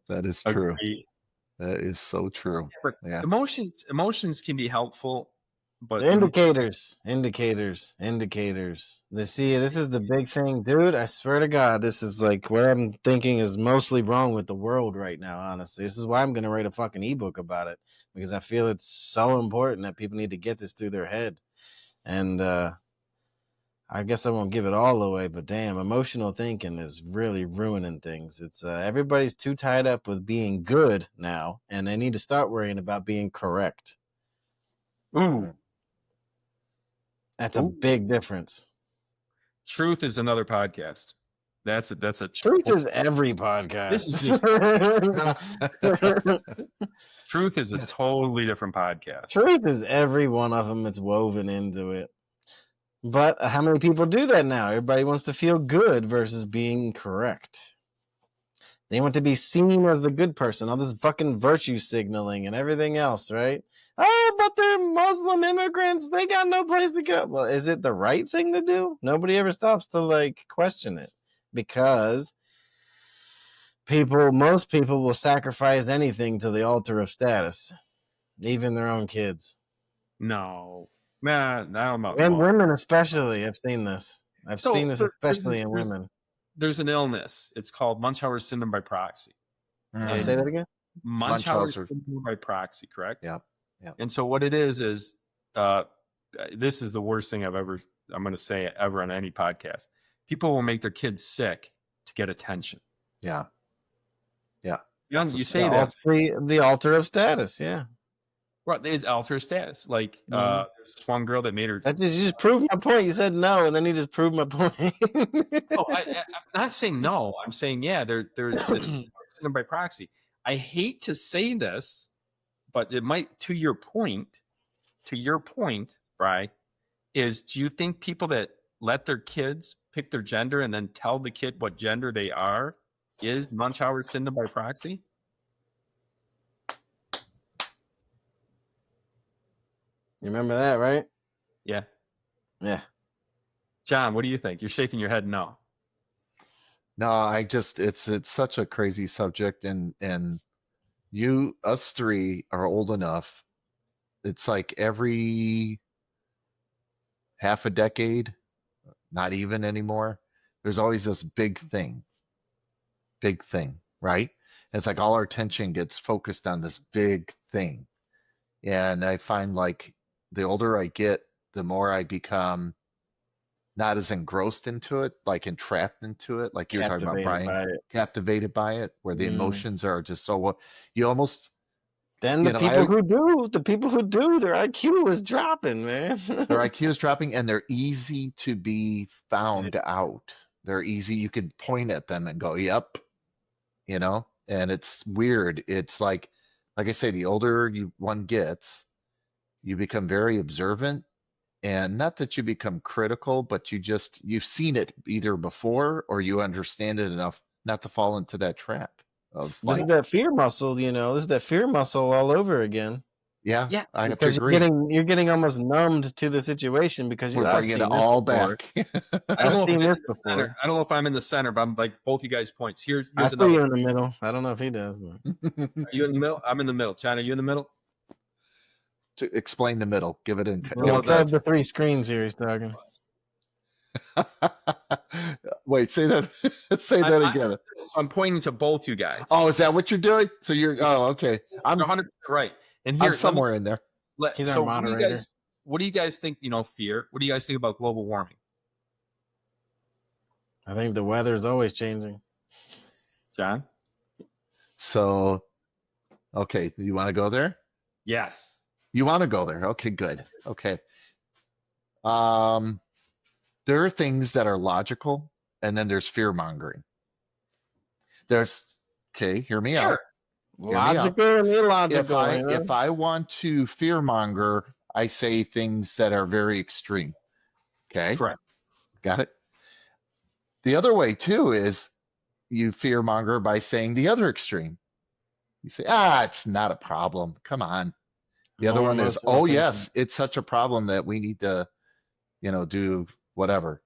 That is true. Agreed. That is so true. Yeah. Emotions can be helpful, but indicators. See, this is the big thing, dude. I swear to God, this is like what I'm thinking is mostly wrong with the world right now. Honestly, this is why I'm gonna write a fucking ebook about it, because I feel it's so important that people need to get this through their head. And I guess I won't give it all away, but damn, emotional thinking is really ruining things. It's everybody's too tied up with being good now, and they need to start worrying about being correct. Ooh. That's a big difference. Truth is another podcast. That's a truth is every podcast. This is Truth is a totally different podcast. Truth is every one of them. It's woven into it. But how many people do that now? Everybody wants to feel good versus being correct. They want to be seen as the good person. All this fucking virtue signaling and everything else, right? Oh, but they're Muslim immigrants. They got no place to go. Well, is it the right thing to do? Nobody ever stops to like question it, because most people will sacrifice anything to the altar of status, even their own kids. No, man, I don't know. And women especially. I've seen this. I've seen this especially in women. There's an illness. It's called Munchausen syndrome by proxy. Say that again? Munchausen syndrome by proxy, correct? Yeah. Yeah. And so what it is this is the worst thing I'm going to say ever on any podcast. People will make their kids sick to get attention. Yeah. Yeah. You say that. The altar of status. Yeah. Well, it's altar of status. Like, there's this one girl that made her. That just proved my point. You said no, and then you just proved my point. I'm not saying no. I'm saying, yeah, there's syndrome by proxy. I hate to say this, but it might, to your point, Bri, is, do you think people that let their kids pick their gender and then tell the kid what gender they are is Munchausen syndrome by proxy? You remember that, right? Yeah. Yeah. John, what do you think? You're shaking your head no. No, it's such a crazy subject, and us three are old enough. It's like every half a decade, not even anymore, there's always this big thing, right? It's like all our attention gets focused on this big thing. And I find, like, the older I get, the more I become not as engrossed into it, like entrapped into it, like you were talking about, Brian, captivated by it, where the emotions are just so, you almost. Then the people who do, their IQ is dropping, man. Their IQ is dropping, and they're easy to be found out. They're easy. You could point at them and go, yep, and it's weird. It's like I say, the older one gets, you become very observant, and not that you become critical, but you've seen it either before or you understand it enough not to fall into that trap of, this is that fear muscle, this is that fear muscle all over again. Yeah, Yes. I have to because agree. you're getting almost numbed to the situation because We're I've bringing it seen this all before. back. I don't I've know if I'm seen in this the center. before. I don't know if I'm in the center, but I'm like both you guys' points. Here's I see another. you in the middle. I don't know if he does, but Are you in the middle? I'm in the middle. John, are you in the middle? To explain the middle, give it in. well, outside the 3 screens here, he's talking. Wait, say that. Say that again. So I'm pointing to both you guys. Oh, is that what you're doing? So you're. Oh, okay. I'm You're 100% right. And here, I'm somewhere in there. He's our so moderator. what do you guys think? Fear. What do you guys think about global warming? I think the weather is always changing. John? So, okay, you want to go there? Yes. You want to go there? Okay, good. Okay. There are things that are logical, and then there's fear mongering. Okay, hear me out. Logical and illogical. If I want to fear monger, I say things that are very extreme. Okay, Correct. got it. The other way too is you fear monger by saying the other extreme. You say, it's not a problem. Come on. The other one is, oh yes, it's such a problem that we need to, do whatever.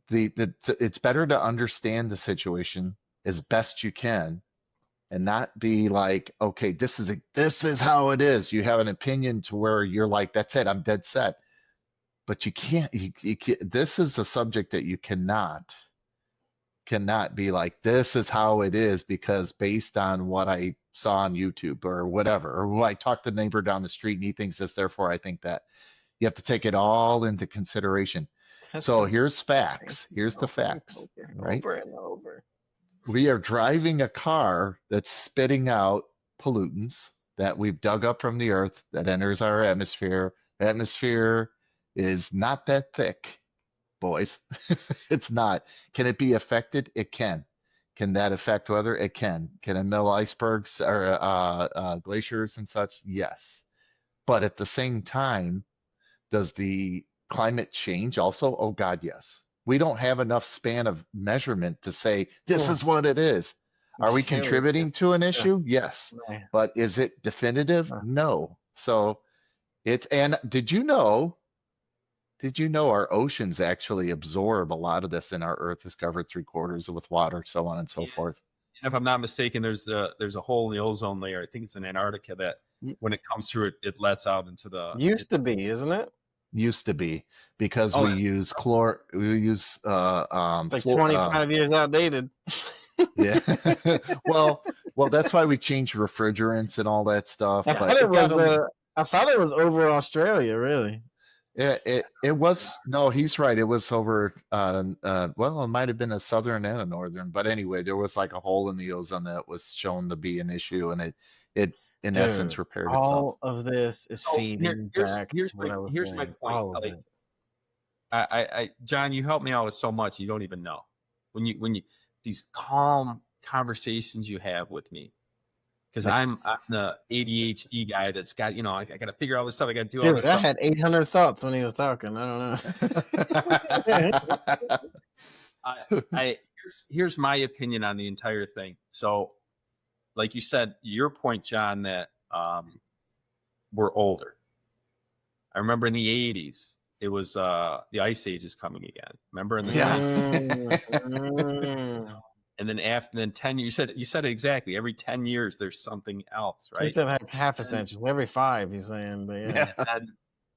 It's better to understand the situation as best you can and not be like, okay, this is how it is. You have an opinion to where you're like, that's it, I'm dead set. But you can't, this is a subject that you cannot be like, this is how it is because based on what I saw on YouTube or whatever, or who I talked to the neighbor down the street and he thinks this, therefore I think that. You have to take it all into consideration. So here's facts. Here's the facts, right? Over and over. We are driving a car that's spitting out pollutants that we've dug up from the earth that enters our atmosphere. The atmosphere is not that thick, boys. It's not. Can it be affected? It can. Can that affect weather? It can. Can it melt icebergs or glaciers and such? Yes. But at the same time, does the climate change also? Oh God, yes. We don't have enough span of measurement to say this is what it is. Are we contributing to an issue? Yes. But is it definitive? No. So and did you know our oceans actually absorb a lot of this, and our earth is covered 3/4 with water, so on and so forth. And if I'm not mistaken, there's a hole in the ozone layer. I think it's in Antarctica that when it comes through it lets out into the used to be, isn't it? Used to be, because we use chlor. We use it's like 25 years outdated. Yeah. well, that's why we changed refrigerants and all that stuff. I thought it was over Australia, really. Yeah, it was. No, he's right. It was over. Well, it might have been a southern and a northern, but anyway, there was like a hole in the ozone that was shown to be an issue, and it in essence repaired itself. All of this is feeding back. Here's my point. John, you help me out with so much you don't even know. When you these calm conversations you have with me, because I'm the ADHD guy that's got, I got to figure all this stuff. I got to do all this stuff. I had 800 thoughts when he was talking. I don't know. Here's my opinion on the entire thing. So, like you said, your point, John, that we're older. I remember in the 80s, it was the Ice Age is coming again. Remember in the and then after 10 years, you said it exactly. Every 10 years, there's something else, right? He said half a century, every 5. He's saying, but yeah. And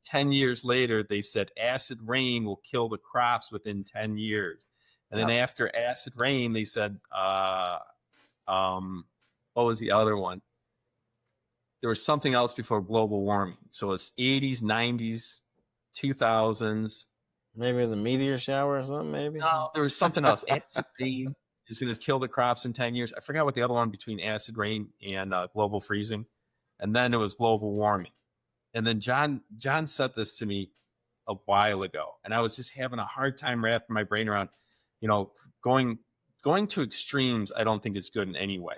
10 years later, they said acid rain will kill the crops within 10 years. And then after acid rain, they said, what was the other one? There was something else before global warming. So it's 80s, 90s, 2000s. Maybe it was a meteor shower or something, maybe? No, there was something else. Acid rain is going to kill the crops in 10 years. I forgot what the other one between acid rain and global freezing. And then it was global warming. And then John said this to me a while ago. And I was just having a hard time wrapping my brain around, going to extremes, I don't think is good in any way.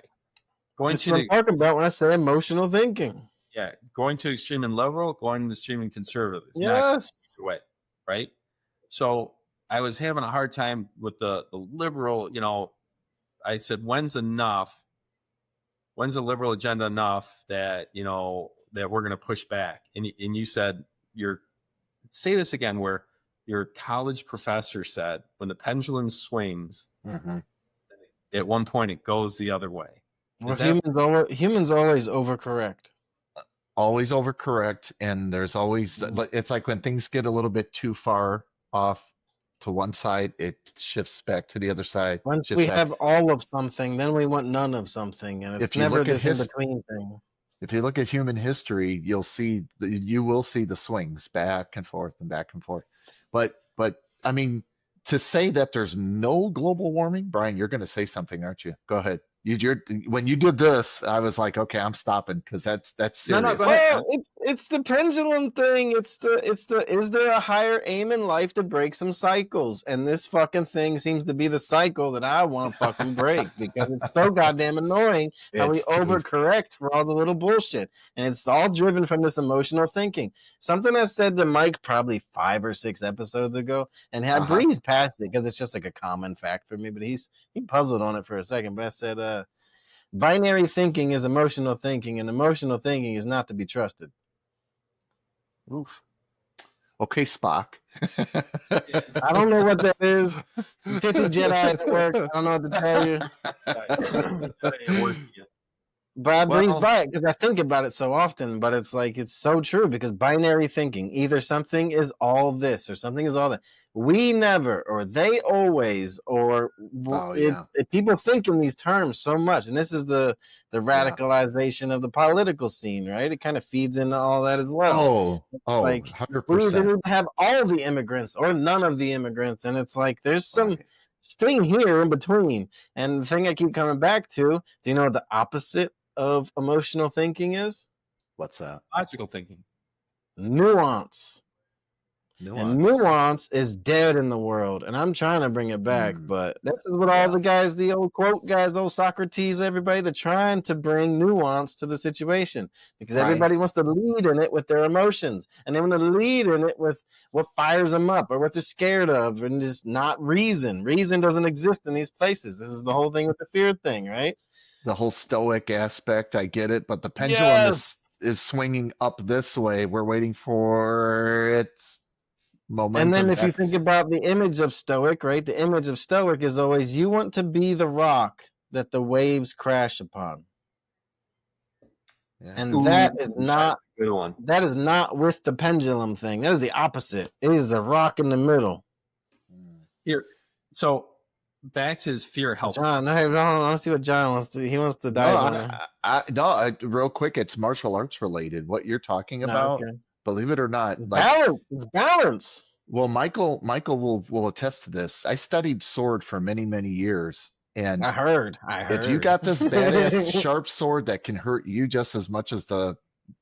That's what I'm talking about when I say emotional thinking. Yeah, going to extreme and liberal, going to extreme and conservative. It's yes. Not way, right? So I was having a hard time with the liberal, I said, when's the liberal agenda enough that, that we're going to push back. And you said, say this again, where your college professor said, when the pendulum swings, at one point it goes the other way. Well, humans always overcorrect. Always overcorrect, and there's always, it's like when things get a little bit too far off to one side, it shifts back to the other side. Once we have all of something, then we want none of something, and it's never this in-between thing. If you look at human history, you will see the swings back and forth and back and forth. But I mean, to say that there's no global warming, Brian, you're going to say something, aren't you? Go ahead. When you did this, I was like, okay, I'm stopping because that's serious. No, go ahead. Well, it's the pendulum thing. It's the is there a higher aim in life to break some cycles? And this fucking thing seems to be the cycle that I want to fucking break because it's so goddamn annoying how we overcorrect for all the little bullshit. And it's all driven from this emotional thinking. Something I said to Mike probably 5 or 6 episodes ago, and I breezed past it because it's just like a common fact for me, but he puzzled on it for a second. But I said, binary thinking is emotional thinking, and emotional thinking is not to be trusted. Oof. Okay, Spock. I don't know what that is. 50 Jedi at work. I don't know what to tell you. But I breeze by it because I think about it so often. But it's like, it's so true because binary thinking, either something is all this or something is all that. We never, or they always, or people think in these terms so much. And this is the radicalization of the political scene, right? It kind of feeds into all that as well. Like 100%. We either need to have all the immigrants or none of the immigrants. And it's like, there's some thing here in between. And the thing I keep coming back to, do you know what the opposite of emotional thinking is? What's that? Logical thinking. Nuance. And nuance is dead in the world, and I'm trying to bring it back, but this is what all the guys, the old quote guys, old Socrates, everybody, they're trying to bring nuance to the situation because everybody wants to lead in it with their emotions, and they want to lead in it with what fires them up or what they're scared of, and just not reason. Reason doesn't exist in these places. This is the whole thing with the fear thing, right? The whole stoic aspect, I get it, but the pendulum is swinging up this way. We're waiting for its momentum. And then if you think about the image of stoic, right? The image of stoic is always you want to be the rock that the waves crash upon. Yeah. And that is not good one. That is not with the pendulum thing. That is the opposite. It is a rock in the middle. Here, so back to his fear health. John, I don't see what John wants to. He wants to dive in. Real quick, it's martial arts related. What you're talking about. Okay. Believe it or not, it's balance. It's balance. Well, Michael will attest to this. I studied sword for many, many years, and I heard. If you got this badass sharp sword that can hurt you just as much as the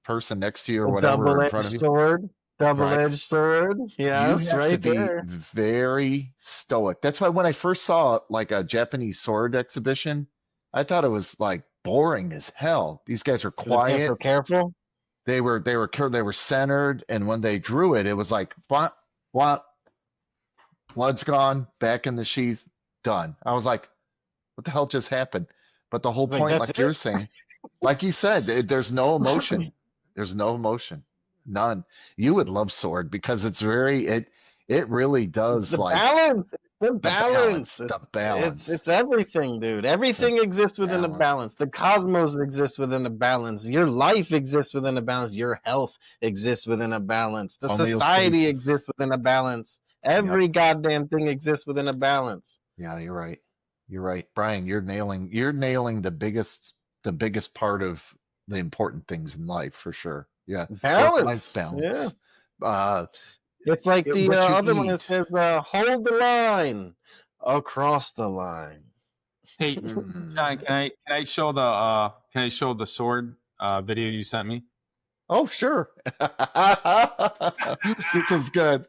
person next to you or whatever in front of you, double-edged sword. Yes, you have to be very stoic. That's why when I first saw like a Japanese sword exhibition, I thought it was like boring as hell. These guys are quiet, so careful. They were centered, and when they drew it, it was like what, blood's gone, back in the sheath, done. I was like, what the hell just happened? But the whole point, like you're saying, like you said, there's no emotion. There's no emotion, none. You would love sword because it's it really does balance. The balance. The balance. It's everything, dude. Everything exists within a balance. The cosmos exists within a balance. Your life exists within a balance. Your health exists within a balance. The society exists within a balance. Every goddamn thing exists within a balance. Yeah, you're right. You're right, Brian. You're nailing the biggest part of the important things in life for sure. Yeah, balance. Balance. Yeah. It's like the other one that says, hold the line across the line. Hey, John, can I show the sword video you sent me? Oh, sure. This is good.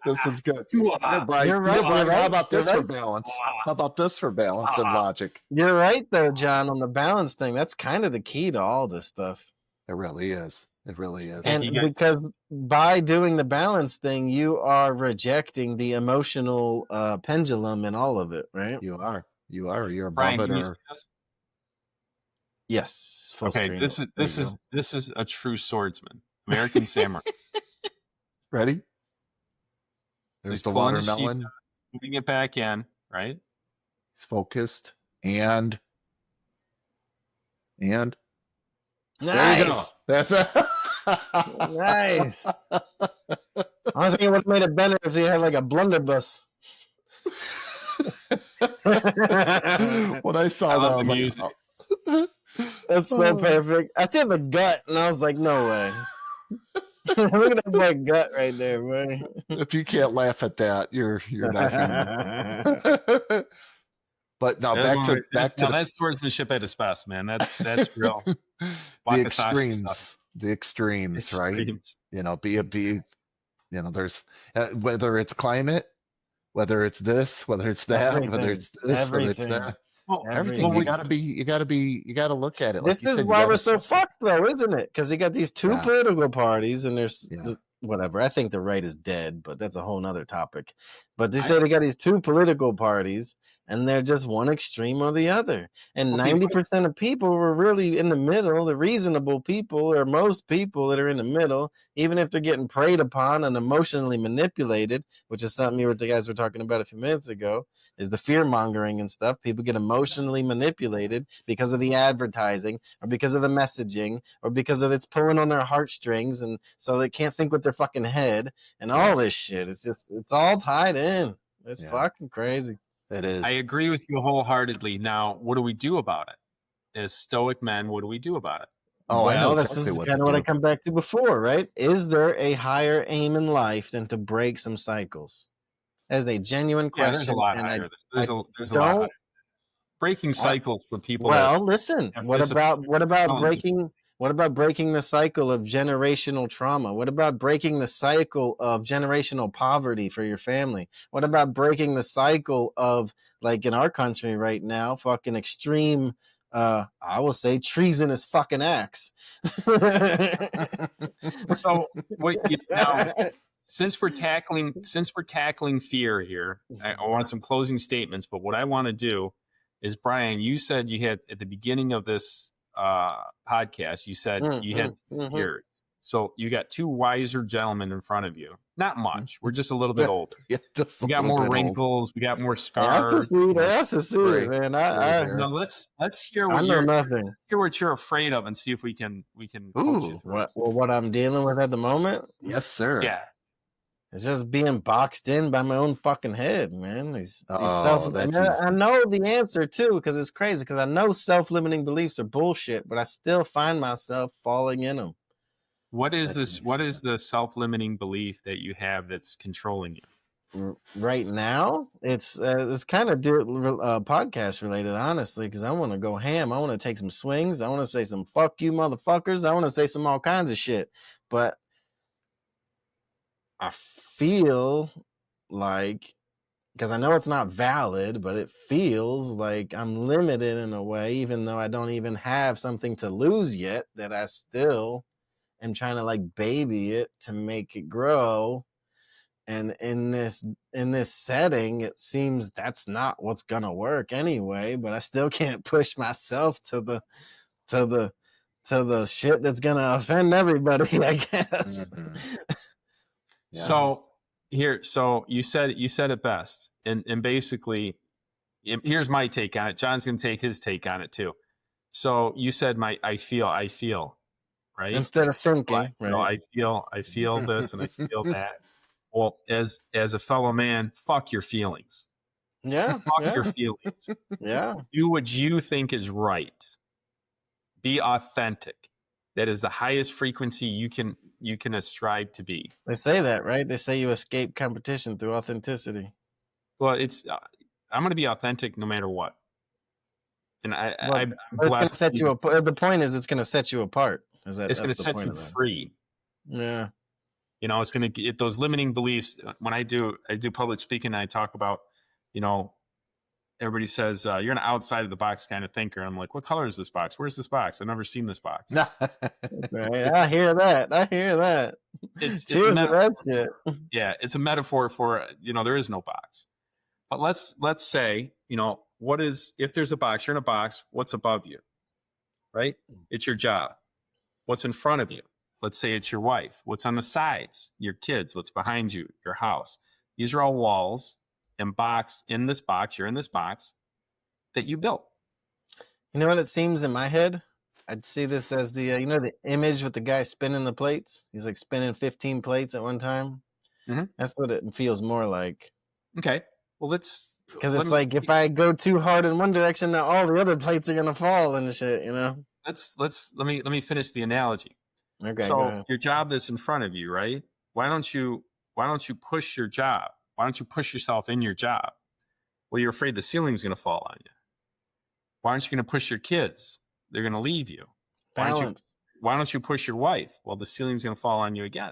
You're right. How about this for balance? How about this for balance and logic? You're right, though, John, on the balance thing. That's kind of the key to all this stuff. It really is. It really is. And because by doing the balance thing, you are rejecting the emotional pendulum and all of it, right? You are. You're above Brian, it. Or... Yes. Full okay. screen. This is a true swordsman. American Samurai. Ready? So There's he's the pulling the sheep, watermelon. putting it back in, right? He's focused. And there you go. Nice. That's it. Nice. I was thinking it would have made it better if he had like a blunderbuss. When I saw I that, I love was the like, music. oh. That's so perfect. I said the gut, and I was like, no way. Look at that boy gut right there, boy. If you can't laugh at that, you're not human. But now That's swordsmanship at its best, man. That's real. the Wakasashi stuff. extremes, right? Extremes. You know, there's whether it's climate, whether it's this, whether it's that, whether Everything. it's this, whether it's Everything. that. Well, Everything. well, You gotta look at it. Like This you is said, you why gotta we're so assess it. fucked, though, isn't it? Because you got these two Yeah. political parties, and there's Yeah. whatever. I think the right is dead, but that's a whole nother topic. But they say they got these two political parties, and they're just one extreme or the other. And 90% of people were really in the middle. The reasonable people, or most people that are in the middle, even if they're getting preyed upon and emotionally manipulated, which is something you guys were talking about a few minutes ago, is the fear mongering and stuff. People get emotionally manipulated because of the advertising, or because of the messaging, or because of it's pulling on their heartstrings, and so they can't think with their fucking head and all this shit. It's all tied in. It's fucking crazy. It is. I agree with you wholeheartedly. Now, what do we do about it? As stoic men, what do we do about it? Oh, I know Well, this exactly is what kind to of what I do. come back to before, right? Is there a higher aim in life than to break some cycles? As a genuine question. There's a lot and higher. There's a lot don't higher. Breaking cycles for people. Well, listen. What about breaking the cycle of generational trauma? What about breaking the cycle of generational poverty for your family? What about breaking the cycle of, like in our country right now, fucking extreme I will say treasonous fucking acts. So now, since we're tackling fear here, I want some closing statements. But what I want to do is, Brian, you said you had at the beginning of this podcast, you said you had fear. So you got two wiser gentlemen in front of you. Not much. We're just a little bit older. We got more wrinkles. We got more scars. That's a suit, man. No, let's hear what Hear what you're afraid of, and see if we can coach you through. What I'm dealing with at the moment? Yes, sir. Yeah. It's just being boxed in by my own fucking head, man. That's I know the answer too, because it's crazy. Because I know self-limiting beliefs are bullshit, but I still find myself falling in them. What is this? What is the self-limiting belief that you have that's controlling you? Right now, it's kind of podcast related, honestly, because I want to go ham. I want to take some swings. I want to say some "fuck you, motherfuckers." I want to say some all kinds of shit, but I feel like, because I know it's not valid, but it feels like I'm limited in a way, even though I don't even have something to lose yet, that I still am trying to like baby it to make it grow. And in this setting, it seems that's not what's gonna work anyway, but I still can't push myself to the shit that's gonna offend everybody, I guess. Mm-hmm. So you said it best, and basically, here's my take on it. John's gonna take his take on it too. So you said I feel, right? Instead of thinking, right? I feel this and I feel that. Well, as a fellow man, fuck your feelings. Fuck your feelings. Do what you think is right. Be authentic. That is the highest frequency you can ascribe to be. They say that, right? They say you escape competition through authenticity. Well, it's I'm going to be authentic no matter what. And it's going to set you apart. The point is, it's going to set you apart. It's going to set you free. Yeah. You know, it's going to get those limiting beliefs. When I do public speaking, and I talk about, everybody says, you're an outside of the box kind of thinker. I'm like, what color is this box? Where's this box? I've never seen this box. That's right. I hear that. It's cheers to that shit. Yeah, it's a metaphor for, there is no box. But let's say, if there's a box, you're in a box, what's above you? Right? It's your job. What's in front of you? Let's say it's your wife. What's on the sides? Your kids. What's behind you? Your house. These are all walls and you're in this box that you built. You know what it seems in my head? I'd see this as the the image with the guy spinning the plates. He's like spinning 15 plates at one time. Mm-hmm. That's what it feels more like. Okay. Well, because it's like if I go too hard in one direction, now all the other plates are gonna fall and shit. Let me finish the analogy. Okay. So your job that's in front of you, right? Why don't you push your job? Why don't you push yourself in your job? Well, you're afraid the ceiling's going to fall on you. Why aren't you going to push your kids? They're going to leave you. Balance. Why don't you push your wife? Well, the ceiling's going to fall on you again.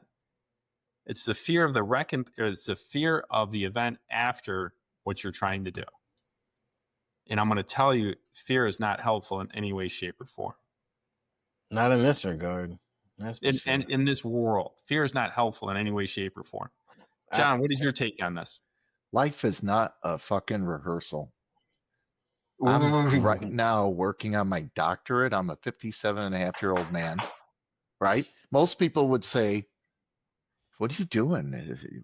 It's the fear of it's the fear of the event after what you're trying to do. And I'm going to tell you, fear is not helpful in any way, shape, or form. Not in this regard. That's for sure. And in this world, fear is not helpful in any way, shape, or form. John, what is your take on this? Life is not a fucking rehearsal. I'm right now working on my doctorate. I'm a 57-and-a-half-year-old man, right? Most people would say, what are you doing?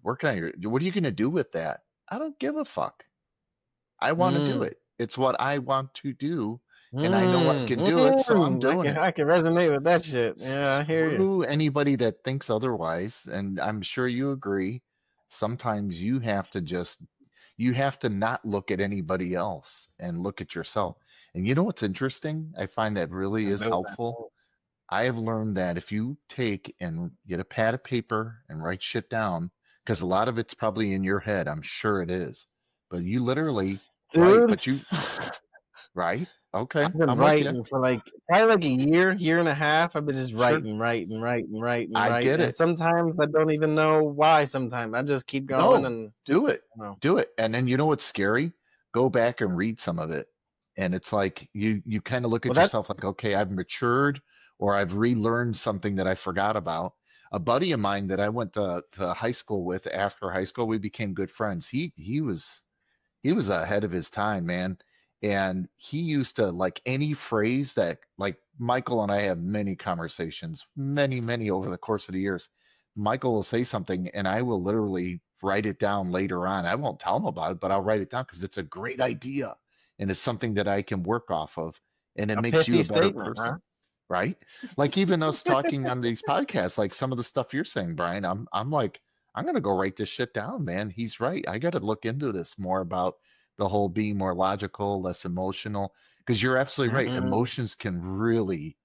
Working on what are you going to do with that? I don't give a fuck. I want to do it. It's what I want to do. And I know I can do it, so I'm doing it. I can resonate with that shit. Yeah, I hear you. Screw anybody that thinks otherwise, and I'm sure you agree. Sometimes you have to not look at anybody else and look at yourself. And you know what's interesting? I find that really is helpful. I have learned that if you take and get a pad of paper and write shit down, because a lot of it's probably in your head, I'm sure it is, but you literally Dude. Right? Okay. I've been writing for probably a year and a half. I've been just writing. I get it. And sometimes I don't even know why. Sometimes I just keep going and do it. Do it. And then you know what's scary? Go back and read some of it. And it's like you kind of look at yourself like, okay, I've matured or I've relearned something that I forgot about. A buddy of mine that I went to high school with, after high school, we became good friends. He was ahead of his time, man. And he used to, like, any phrase that, like, Michael and I have many conversations, many over the course of the years. Michael will say something and I will literally write it down later on. I won't tell him about it, but I'll write it down because it's a great idea and it's something that I can work off of. And it makes you a better person, right? Like even us talking on these podcasts, like some of the stuff you're saying, Brian, I'm like, I'm going to go write this shit down, man. He's right. I got to look into this more about the whole being more logical, less emotional, because you're absolutely right. Emotions can really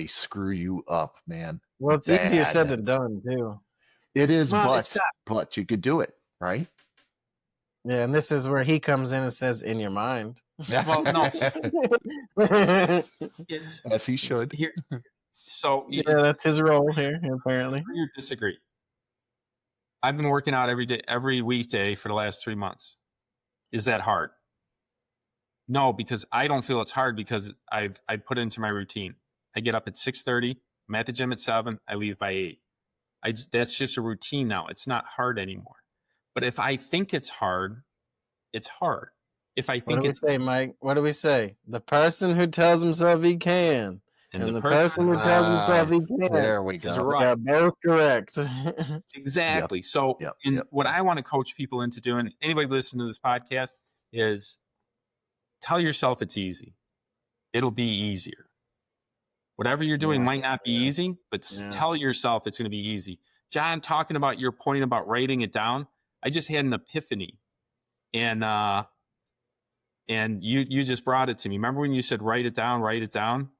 screw you up, man. Well, it's easier said than done too. It is, but you could do it, right? Yeah, and this is where he comes in and says, "In your mind." Well, no, as he should. Here, so that's his role here. Apparently, you disagree. I've been working out every weekday for the last 3 months. Is that hard? No, because I don't feel it's hard because I put it into my routine. I get up at 6:30. I'm at the gym at 7. I leave by 8. That's just a routine now. It's not hard anymore. But if I think it's hard, it's hard. If I think what do we say, Mike? What do we say? The person who tells himself he can, and the person who tells himself he can't. There we go. They're both correct. Exactly. So what I want to coach people into doing, anybody listening to this podcast, is tell yourself it's easy. It'll be easier. Whatever you're doing might not be easy, but tell yourself it's going to be easy. John, talking about your point about writing it down, I just had an epiphany. And you just brought it to me. Remember when you said write it down?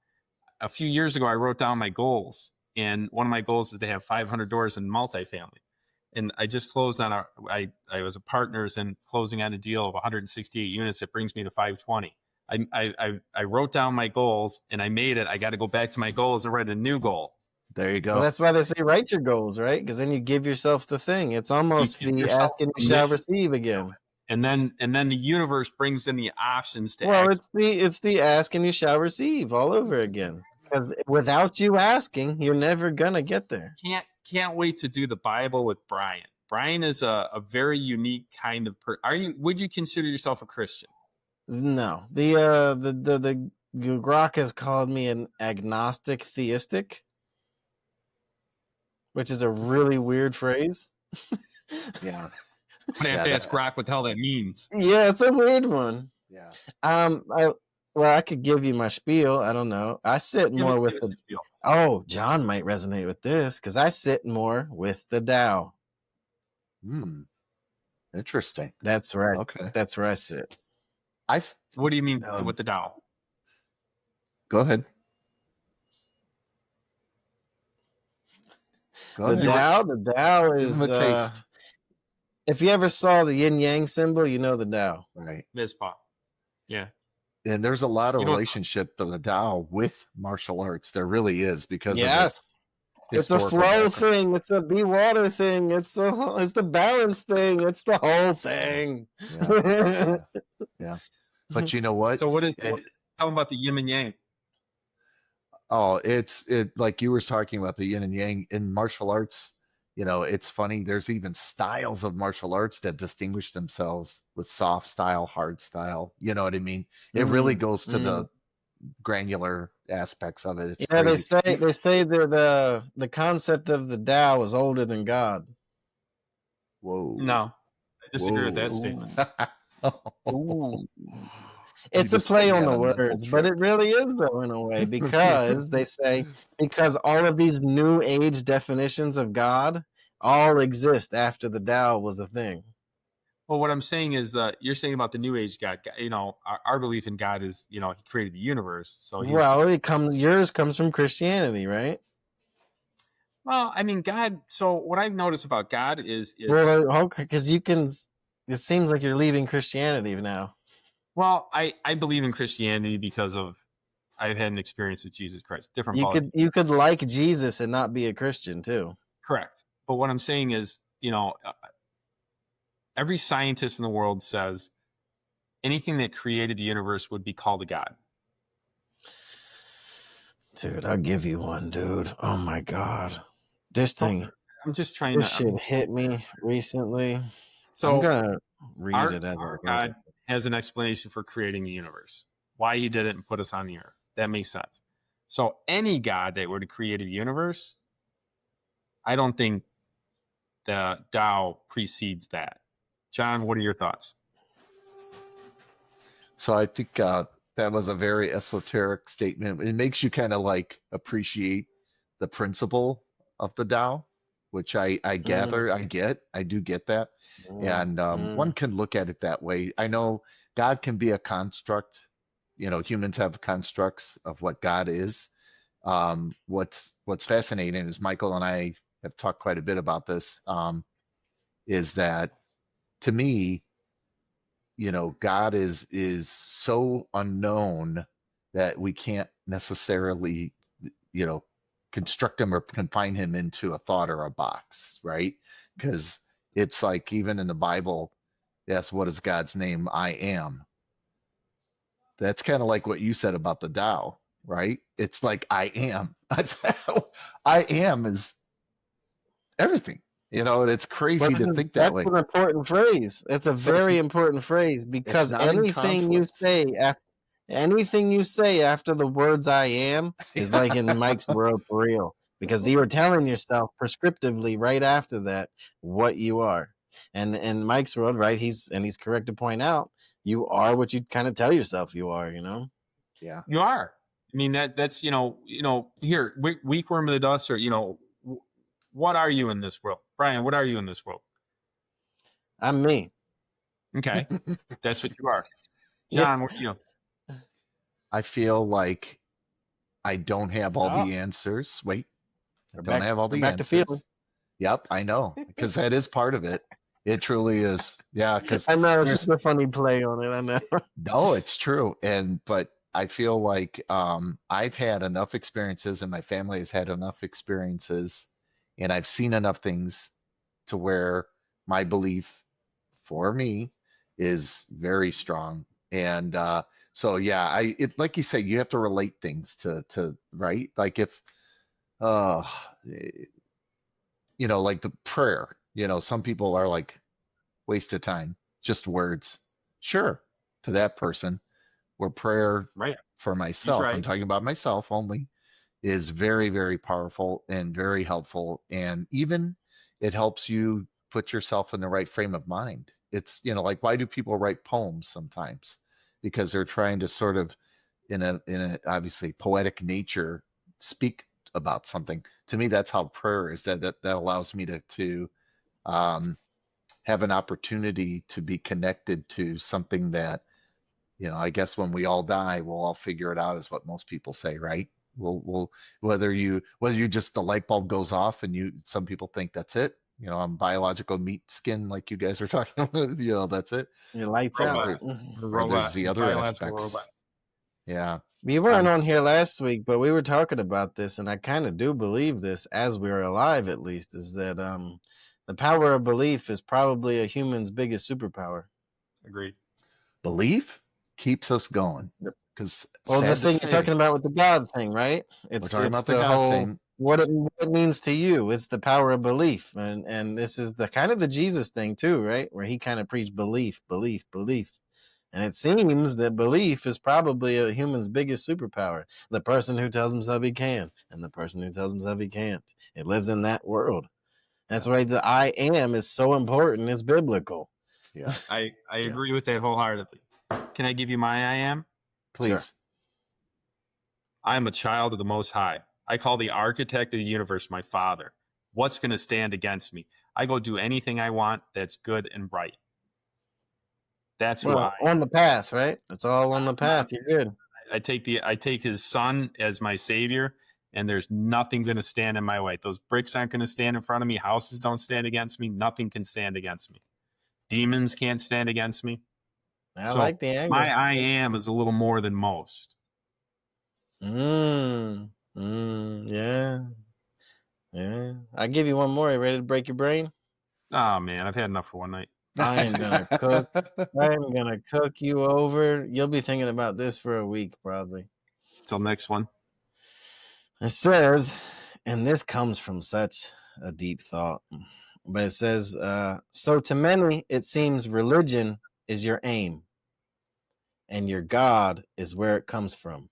A few years ago, I wrote down my goals. And one of my goals is to have 500 doors in multifamily. And I just closed on I was a partners in closing on a deal of 168 units. It brings me to 520. I wrote down my goals and I made it. I got to go back to my goals and write a new goal. There you go. Well, that's why they say write your goals, right? Because then you give yourself the thing. It's almost the ask and you shall receive again. And then the universe brings in the options to it's the ask and you shall receive all over again. Because without you asking, you're never gonna get there. Can't wait to do the Bible with Brian. Brian is a very unique kind of person. Would you consider yourself a Christian? No. The Grok has called me an agnostic theistic. which is a really weird phrase. Yeah. I'm gonna have to ask Brock what the hell that means. Yeah, it's a weird one. Yeah. I could give you my spiel. I don't know. I sit more with the. Oh, John might resonate with this because I sit more with the Tao. Interesting. That's right. Okay. That's where I sit. What do you mean with the Tao? Go ahead. The Tao is if you ever saw the yin yang symbol, you know the Tao. Right. Mizpah. Yeah. And there's a lot of relationship to the Tao with martial arts. There really is because of it's a flow thing. It's a be water thing. It's the balance thing. It's the whole thing. Yeah. But you know what? So what is tell them about the yin and yang? Oh, it's like you were talking about the yin and yang in martial arts. You know, it's funny. There's even styles of martial arts that distinguish themselves with soft style, hard style. You know what I mean? It really goes to the granular aspects of it. It's crazy. They say that the concept of the Tao is older than God. Whoa. No, I disagree with that statement. It's a play on the words, but it really is though in a way because they say because all of these new age definitions of God all exist after the Tao was a thing. Well, what I'm saying is that you're saying about the new age God. You know, our belief in God is, you know, He created the universe. So yours comes from Christianity, right? Well, I mean, God. So what I've noticed about God is, because you can. It seems like you're leaving Christianity now. Well, I believe in Christianity because of I've had an experience with Jesus Christ. Different. You could like Jesus and not be a Christian too. Correct. But what I'm saying is, you know, every scientist in the world says anything that created the universe would be called a god. Dude, I'll give you one, dude. Oh my God. This thing. I'm just trying this shit hit me recently. So I'm gonna read it as our God has an explanation for creating the universe. Why He did it and put us on the earth. That makes sense. So any God that were to create a universe, I don't think the Tao precedes that. John, what are your thoughts? So I think that was a very esoteric statement. It makes you kind of like appreciate the principle of the Tao, which I gather, I do get that. And one can look at it that way. I know God can be a construct. You know, humans have constructs of what God is. What's fascinating is Michael and I have talked quite a bit about this, is that to me, you know, God is so unknown that we can't necessarily, you know, construct him or confine him into a thought or a box, right? Because it's like even in the Bible, yes, what is God's name? I am. That's kind of like what you said about the Tao, right? It's like I am. I am is everything. You know, and it's crazy to think that way. That's an important phrase. It's a very important phrase because anything you say after the words I am is like in Mike's world for real. Because you were telling yourself prescriptively right after that what you are. And in Mike's world, right, he's correct to point out, you are what you kind of tell yourself you are, you know? Yeah. You are. I mean, that's, you know, here, weak worm of the dust, or, you know, what are you in this world? Brian, what are you in this world? I'm me. Okay. That's what you are. John, what are you? I feel like I don't have all the answers. Wait. I don't have all the answers. Yep, I know. Because that is part of it. It truly is. Yeah, because I know it's just a funny play on it. I know. No, it's true. But I feel like I've had enough experiences and my family has had enough experiences and I've seen enough things to where my belief for me is very strong. And so yeah, like you say, you have to relate things to right? Like if you know, like the prayer, you know, some people are like waste of time, just words. Sure, to that person, where prayer right. for myself, I'm talking about myself only, is very, very powerful and very helpful. And even it helps you put yourself in the right frame of mind. It's, like, why do people write poems sometimes? Because they're trying to sort of, in a obviously poetic nature, speak about something. To me, that's how prayer is. That allows me to have an opportunity to be connected to something that, I guess when we all die, we'll all figure it out, is what most people say, right? We'll whether you just, the light bulb goes off and some people think that's it. I'm biological meat skin, like you guys are talking about. That's it. It lights out. Or, Robots. We're or there's robots. the other Biological aspects. robots. Yeah. We weren't on here last week, but we were talking about this, and I kind of do believe this, as we are alive at least, is that the power of belief is probably a human's biggest superpower. Agreed. Belief keeps us going. Because Well, the sad to thing you're say, talking about with the God thing, right? we're It's talking about the the God whole thing. what it means to you. It's the power of belief, and this is the kind of the Jesus thing too, right? Where he kind of preached belief, belief, belief. And it seems that belief is probably a human's biggest superpower. The person who tells himself he can, and the person who tells himself he can't. It lives in that world. That's why the I am is so important. It's biblical. Yeah. I agree with that wholeheartedly. Can I give you my I am? Please. Sure. I am a child of the Most High. I call the architect of the universe my father. What's going to stand against me? I go do anything I want that's good and right. That's who I am. On the path, right? It's all on the path. You're good. I take his son as my savior, and there's nothing going to stand in my way. Those bricks aren't going to stand in front of me. Houses don't stand against me. Nothing can stand against me. Demons can't stand against me. I like the angle. My I am is a little more than most. Yeah. I'll give you one more. You ready to break your brain? Oh, man, I've had enough for one night. I am gonna cook. I am gonna cook you over. You'll be thinking about this for a week, probably. Till next one. It says, and this comes from such a deep thought, but it says, so to many, it seems religion is your aim, and your God is where it comes from.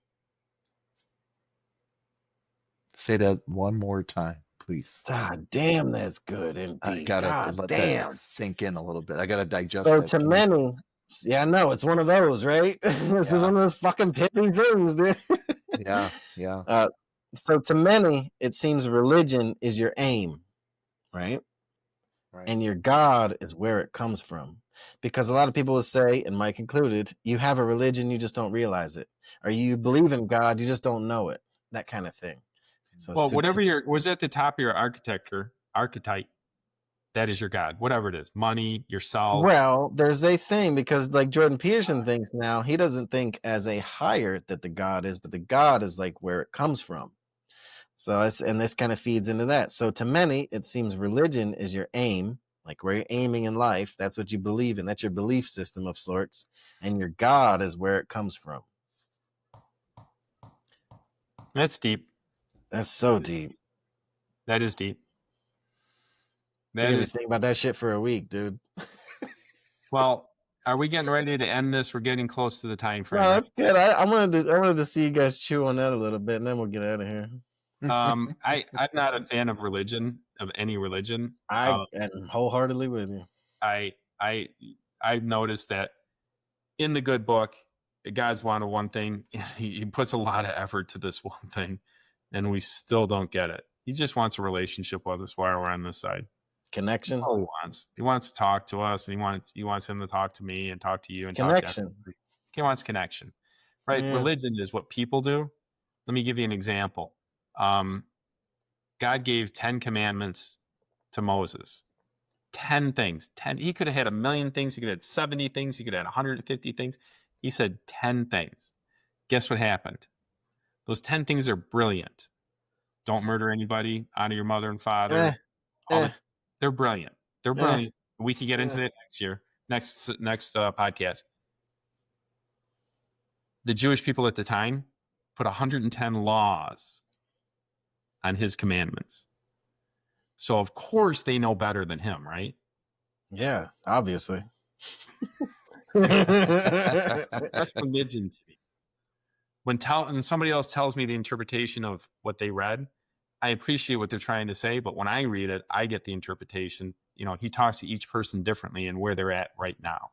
Say that one more time, please. God damn, that's good and deep. I gotta God let damn. that sink in a little bit. I gotta digest So that. to many, yeah, no, it's one of those, right? This is one of those fucking pithy things, dude. Yeah. So to many, it seems religion is your aim, right? Right. And your God is where it comes from. Because a lot of people will say, and Mike included, you have a religion, you just don't realize it. Or you believe in God, you just don't know it. That kind of thing. So well, whatever was at the top of your archetype, that is your God. Whatever it is, money, yourself. Well, there's a thing, because like Jordan Peterson thinks now, he doesn't think as a higher that the God is, but the God is like where it comes from. So and this kind of feeds into that. So to many, it seems religion is your aim, like where you're aiming in life. That's what you believe in. That's your belief system of sorts. And your God is where it comes from. That's deep. That's so deep. That is deep. You're gonna think about that shit for a week, dude. Well, are we getting ready to end this? We're getting close to the time frame. No, that's good. I wanted to see you guys chew on that a little bit, and then we'll get out of here. I'm not a fan of religion, of any religion. I am wholeheartedly with you. I've noticed that in the good book, God's wanted one thing, and he puts a lot of effort to this one thing, and we still don't get it. He just wants a relationship with us while we're on this side. Connection. All he wants. He wants to talk to us, and he wants him to talk to me and talk to you and connection. Talk to us. He wants connection, right? Yeah. Religion is what people do. Let me give you an example. God gave 10 commandments to Moses. 10 things. 10. He could have had 1,000,000 things. He could have had 70 things. He could have had 150 things. He said 10 things. Guess what happened? Those 10 things are brilliant. Don't murder anybody. Honor your mother and father. They're brilliant. They're brilliant. We can get into that next year. Next podcast. The Jewish people at the time put 110 laws on his commandments. So, of course, they know better than him, right? Yeah, obviously. That's religion to me. when somebody else tells me the interpretation of what they read, I appreciate what they're trying to say, but when I read it, I get the interpretation. He talks to each person differently and where they're at right now.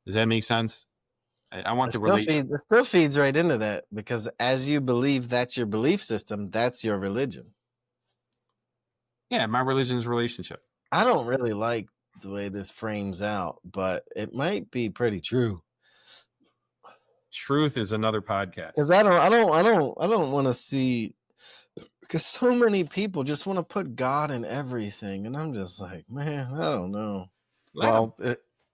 Does that make sense? I want the relation. It still feeds right into that, because as you believe that's your belief system, that's your religion. Yeah, my religion is relationship. I don't really like the way this frames out, but it might be pretty true. Truth is another podcast. Because I don't want to see, because so many people just want to put God in everything, and I'm just like, man, I don't know. Well,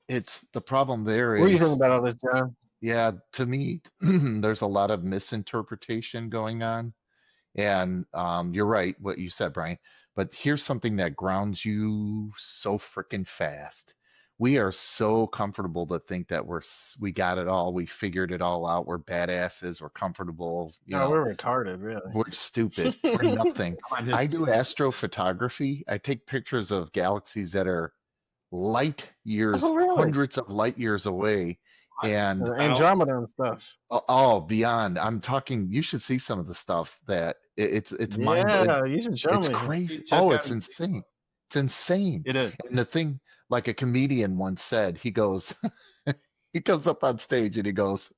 it's the problem there is. What do you think about all this, John? Yeah, to me, there's a lot of misinterpretation going on. And you're right, what you said, Brian. But here's something that grounds you so freaking fast. We are so comfortable to think that we got it all. We figured it all out. We're badasses. We're comfortable. We're retarded, really. We're stupid. We're nothing. I do astrophotography. I take pictures of galaxies that are light years, hundreds of light years away. And Andromeda and stuff. Oh, beyond. I'm talking. You should see some of the stuff that it's mind. Yeah, you should show me. It's crazy. Oh, it's insane. It's insane. It is. And the thing, like a comedian once said, he goes, he comes up on stage and he goes,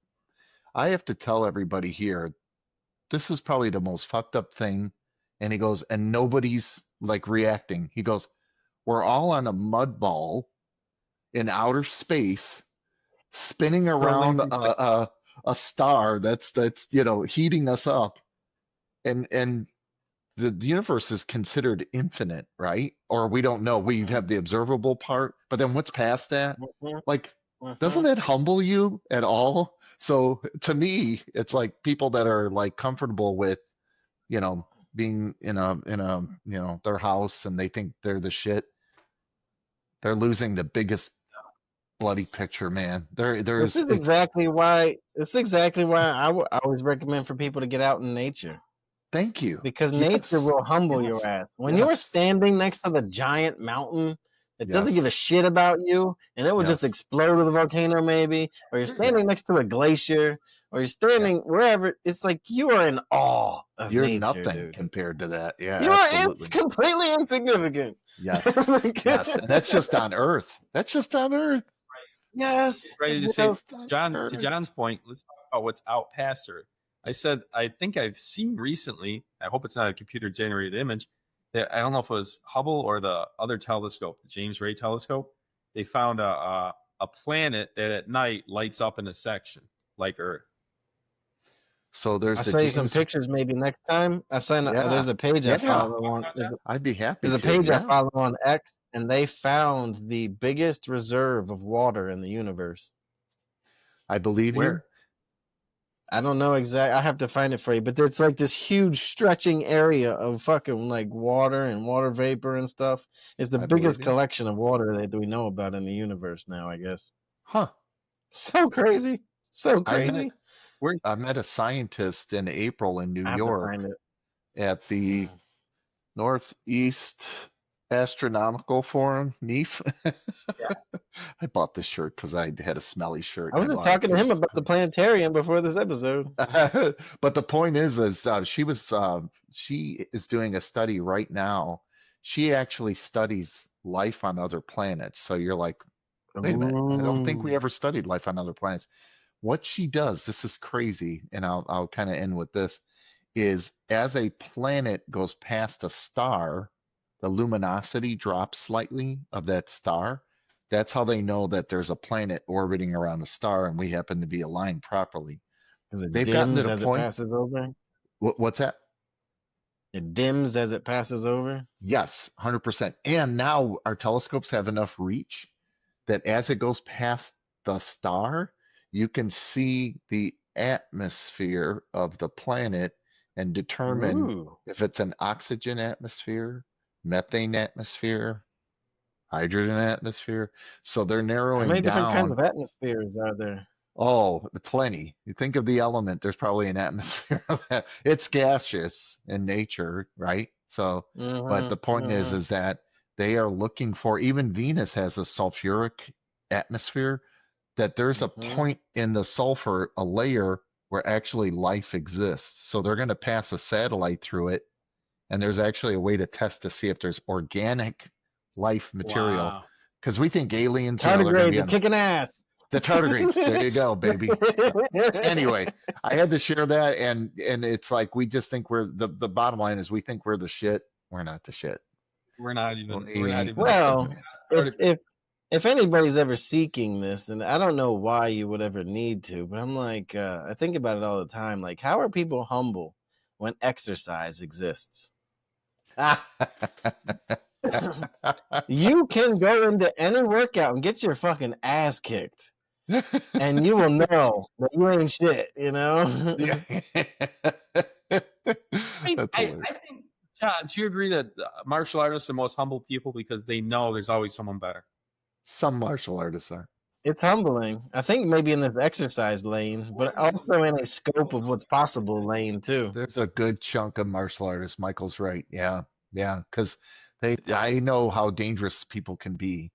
"I have to tell everybody here, this is probably the most fucked up thing." And he goes, and nobody's like reacting. He goes, "We're all on a mud ball in outer space, spinning around a star that's heating us up, and the universe is considered infinite, right? Or we don't know. We have the observable part, but then what's past that? Like, doesn't that humble you at all?" So to me, it's like people that are like comfortable with, being in a their house and they think they're the shit. They're losing the biggest bloody picture, man. This is exactly why I always recommend for people to get out in nature. Thank you. Because nature will humble your ass. When you're standing next to the giant mountain that doesn't give a shit about you, and it will just explode with a volcano maybe, or you're standing next to a glacier, or you're standing wherever, it's like you are in awe of nature. You're nothing, dude, compared to that. Yeah, it's completely insignificant. Yes. Yes. And that's just on Earth. Yes. Ready to say, John, to John's point, let's talk about what's out past Earth. I said, I think I've seen recently, I hope it's not a computer generated image, that I don't know if it was Hubble or the other telescope, the James Ray telescope. They found a planet that at night lights up in a section like Earth. So I'll show you some pictures maybe next time. There's a page I follow on. I'd be happy. There's a page I follow on X, and they found the biggest reserve of water in the universe. I believe you. I don't know exactly. I have to find it for you, but it's like this huge stretching area of fucking like water and water vapor and stuff. It's the biggest collection of water that we know about in the universe now, I guess. Huh. So crazy. So crazy. I met a scientist in April in New York at the Northeast Astronomical Forum, NEAF. I bought this shirt because I had a smelly shirt. I was just talking to him about the planetarium before this episode. But the point is she is doing a study right now. She actually studies life on other planets. So you're like, wait a minute, I don't think we ever studied life on other planets. What she does, this is crazy, and I'll kind of end with this, is as a planet goes past a star, the luminosity drops slightly of that star. That's how they know that there's a planet orbiting around a star and we happen to be aligned properly. They've gotten to the point. It passes over? What's that? It dims as it passes over? Yes, 100%. And now our telescopes have enough reach that as it goes past the star, you can see the atmosphere of the planet and determine if it's an oxygen atmosphere, methane atmosphere, hydrogen atmosphere. So they're narrowing down. How many different kinds of atmospheres are there? Oh, plenty. You think of the element, there's probably an atmosphere of that. It's gaseous in nature, right? So, but the point is that they are looking for, even Venus has a sulfuric atmosphere, that there's a point in the sulfur, a layer where actually life exists. So they're going to pass a satellite through it, and there's actually a way to test to see if there's organic life material. Wow. Because we think aliens, they're going to Tardigrades be are on kicking ass. the tardigrades. There you go, baby. So anyway, I had to share that, and it's like we just think we're the bottom line is we think we're the shit. We're not the shit. We're not even. Well, Tardigrades. if anybody's ever seeking this, and I don't know why you would ever need to, but I'm like, I think about it all the time. Like, how are people humble when exercise exists? You can go into any workout and get your fucking ass kicked, and you will know that you ain't shit, you know? Yeah. I think, John, do you agree that martial artists are the most humble people because they know there's always someone better? Some martial artists are. It's humbling. I think maybe in this exercise lane, but also in a scope of what's possible lane too. There's a good chunk of martial artists. Michael's right. Yeah. Yeah. Because I know how dangerous people can be.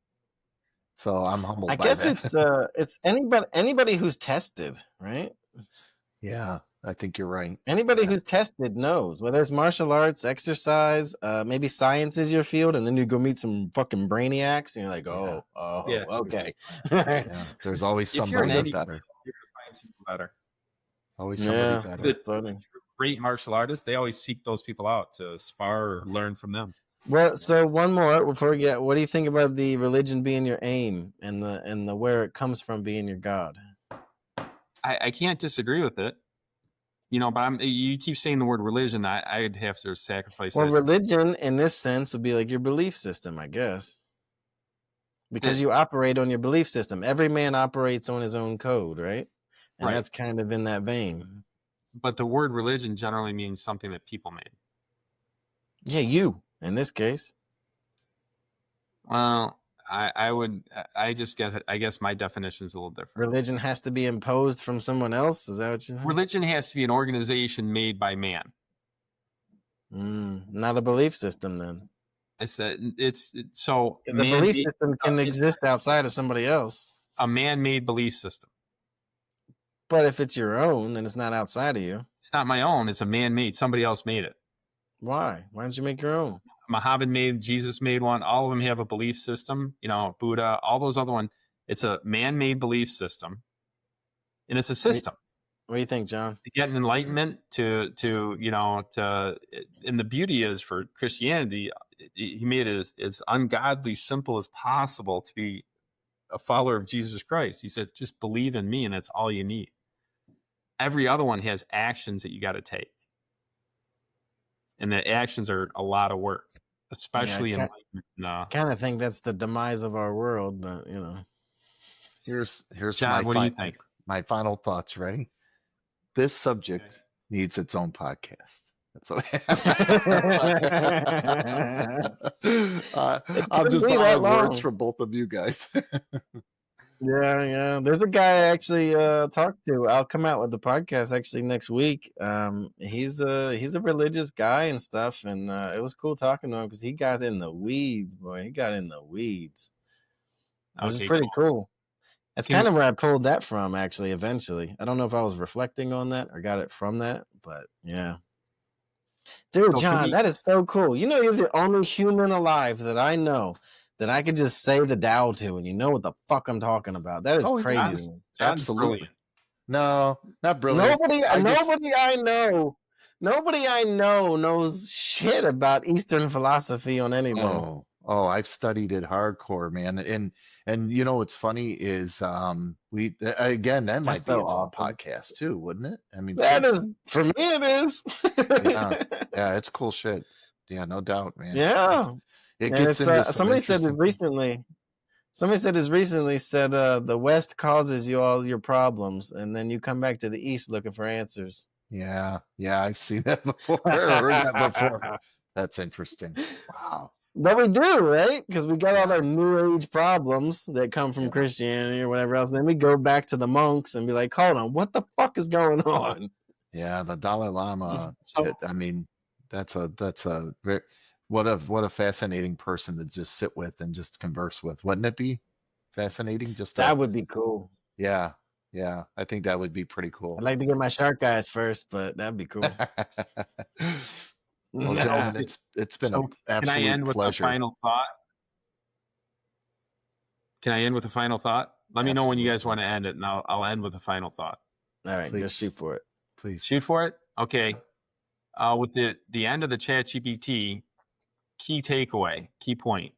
So I'm humbled I by guess that. it's anybody who's tested, right? Yeah, I think you're right. Anybody Yeah. who's tested knows, whether it's martial arts, exercise, maybe science is your field, and then you go meet some fucking brainiacs, and you're like, Yeah. okay. Yeah, there's always If you're somebody an better. you're gonna find someone better. Always somebody Yeah, better. that's funny. Great martial artists, they always seek those people out to spar or learn from them. Well, so one more before we get. What do you think about the religion being your aim and the where it comes from being your god? I can't disagree with it. You know, but you keep saying the word religion. I'd have to sacrifice Well, that. religion in this sense would be like your belief system, I guess, because you operate on your belief system. Every man operates on his own code, right? And Right. that's kind of in that vein. But the word religion generally means something that people made. Yeah, you in this case. Well, I guess my definition is a little different. Religion has to be imposed from someone else. Is that what you think? Religion has to be an organization made by man. Not a belief system, then. So the belief system can exist outside of somebody else. A man-made belief system. But if it's your own, then it's not outside of you. It's not my own. It's a man-made. Somebody else made it. Why? Why don't you make your own? Muhammad made, Jesus made one. All of them have a belief system. You know, Buddha, all those other ones. It's a man-made belief system, and it's a system. What do you think, John? To get an enlightenment, and the beauty is for Christianity, he made it as ungodly simple as possible to be a follower of Jesus Christ. He said, just believe in me, and that's all you need. Every other one has actions that you got to take. And the actions are a lot of work, especially I kind of think that's the demise of our world, but you know. Here's John, what do you think? My final thoughts. Ready? This subject needs its own podcast. That's what I'm just borrowing words from both of you guys. Yeah. There's a guy I actually talked to. I'll come out with the podcast actually next week. He's a religious guy and stuff, and it was cool talking to him because he got in the weeds, boy. He got in the weeds. It was pretty cool. That's kind of where I pulled that from, actually, eventually. I don't know if I was reflecting on that or got it from that, but yeah. Dude, John, that is so cool. You know, you're the only human alive that I know that I could just say the Tao to, and you know what the fuck I'm talking about. That is crazy. Absolutely. No, not brilliant. Nobody I know knows shit about Eastern philosophy on anything. Oh, I've studied it hardcore, man. And you know what's funny is we again that might be its own podcast too, wouldn't it? I mean, that is for me. It is. yeah, it's cool shit. Yeah, no doubt, man. Yeah, it gets into somebody said it recently. Somebody said this recently. Said the West causes you all your problems, and then you come back to the East looking for answers. Yeah, I've seen that before. Heard that before. That's interesting. Wow. But we do, right? Because we got all our New Age problems that come from Christianity or whatever else. And then we go back to the monks and be like, hold on, what the fuck is going on? Yeah, the Dalai Lama. I mean, that's a what a fascinating person to just sit with and just converse with. Wouldn't it be fascinating? That would be cool. Yeah. Yeah, I think that would be pretty cool. I'd like to get my shark eyes first, but that'd be cool. Well, gentlemen, it's been an So can I absolute end with a pleasure. final thought? Can I end with a final thought? Let me know when you guys want to end it, and I'll end with a final thought. All right, Please. just shoot for it. Please. Shoot for it? Okay. With the end of the ChatGPT, key takeaway, key point.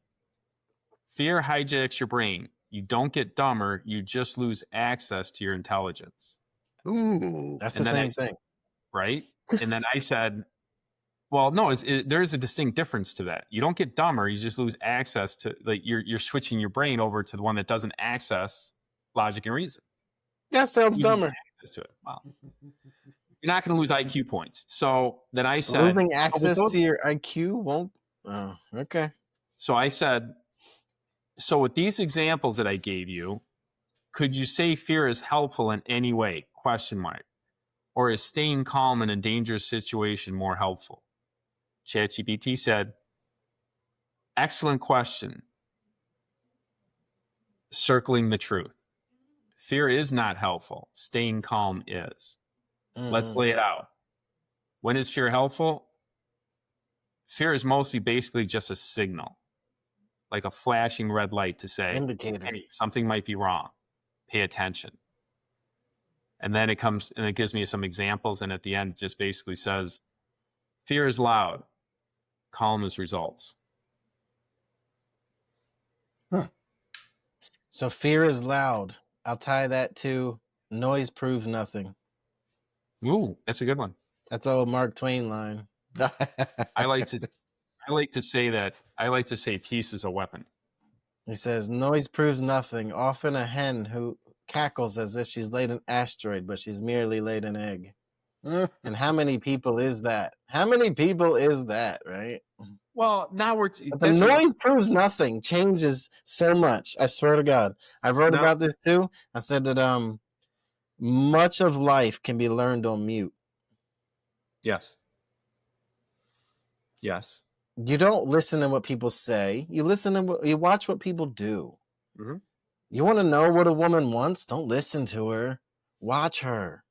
Fear hijacks your brain. You don't get dumber, you just lose access to your intelligence. Ooh. That's the same thing. Right? And then I said, well, no, there's a distinct difference to that. You don't get dumber, you just lose access to, like, you're switching your brain over to the one that doesn't access logic and reason. That sounds dumber. To it. Wow. You're not going to lose IQ points. So then I said, losing access to your IQ won't. Oh, okay. So I said, so with these examples that I gave you, could you say fear is helpful in any way? Question mark. Or is staying calm in a dangerous situation more helpful? ChatGPT said, excellent question. Circling the truth. Fear is not helpful. Staying calm is. Let's lay it out. When is fear helpful? Fear is mostly basically just a signal, like a flashing red light to say, indicator. Hey, something might be wrong. Pay attention. And then it comes and it gives me some examples. And at the end, it just basically says, fear is loud. Calm is results. Huh. So fear is loud. I'll tie that to noise proves nothing. Ooh, that's a good one. That's old Mark Twain line. I like to say peace is a weapon. He says, noise proves nothing. Often a hen who cackles as if she's laid an asteroid, but she's merely laid an egg. And how many people is that? How many people is that, right? Well, now the noise proves nothing. Changes so much. I swear to God. I wrote about this too. I said that much of life can be learned on mute. Yes. Yes. You don't listen to what people say. You you watch what people do. Mm-hmm. You want to know what a woman wants? Don't listen to her. Watch her.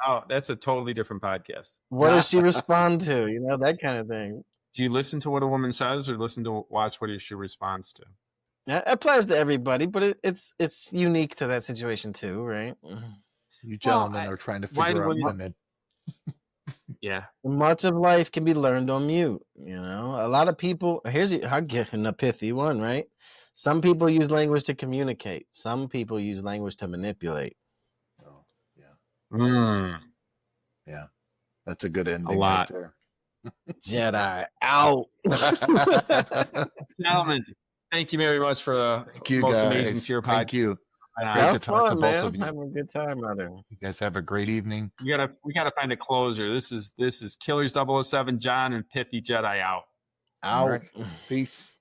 Oh, that's a totally different podcast. What does she respond to? You know, that kind of thing. Do you listen to what a woman says or watch what she responds to? It applies to everybody, but it's unique to that situation too, right? You gentlemen are trying to figure out women. Yeah. Much of life can be learned on mute. You know, a lot of people, I'll get a pithy one, right? Some people use language to communicate. Some people use language to manipulate. Oh, yeah. Yeah. That's a good ending right there. Jedi out. Gentlemen, thank you very much for the most amazing Fear podcast. Thank you. Great to talk to both of you. Having a good time out there. You guys have a great evening. We gotta find a closer. This is Killers 007 John and Pithy Jedi out. Out. Right. Peace.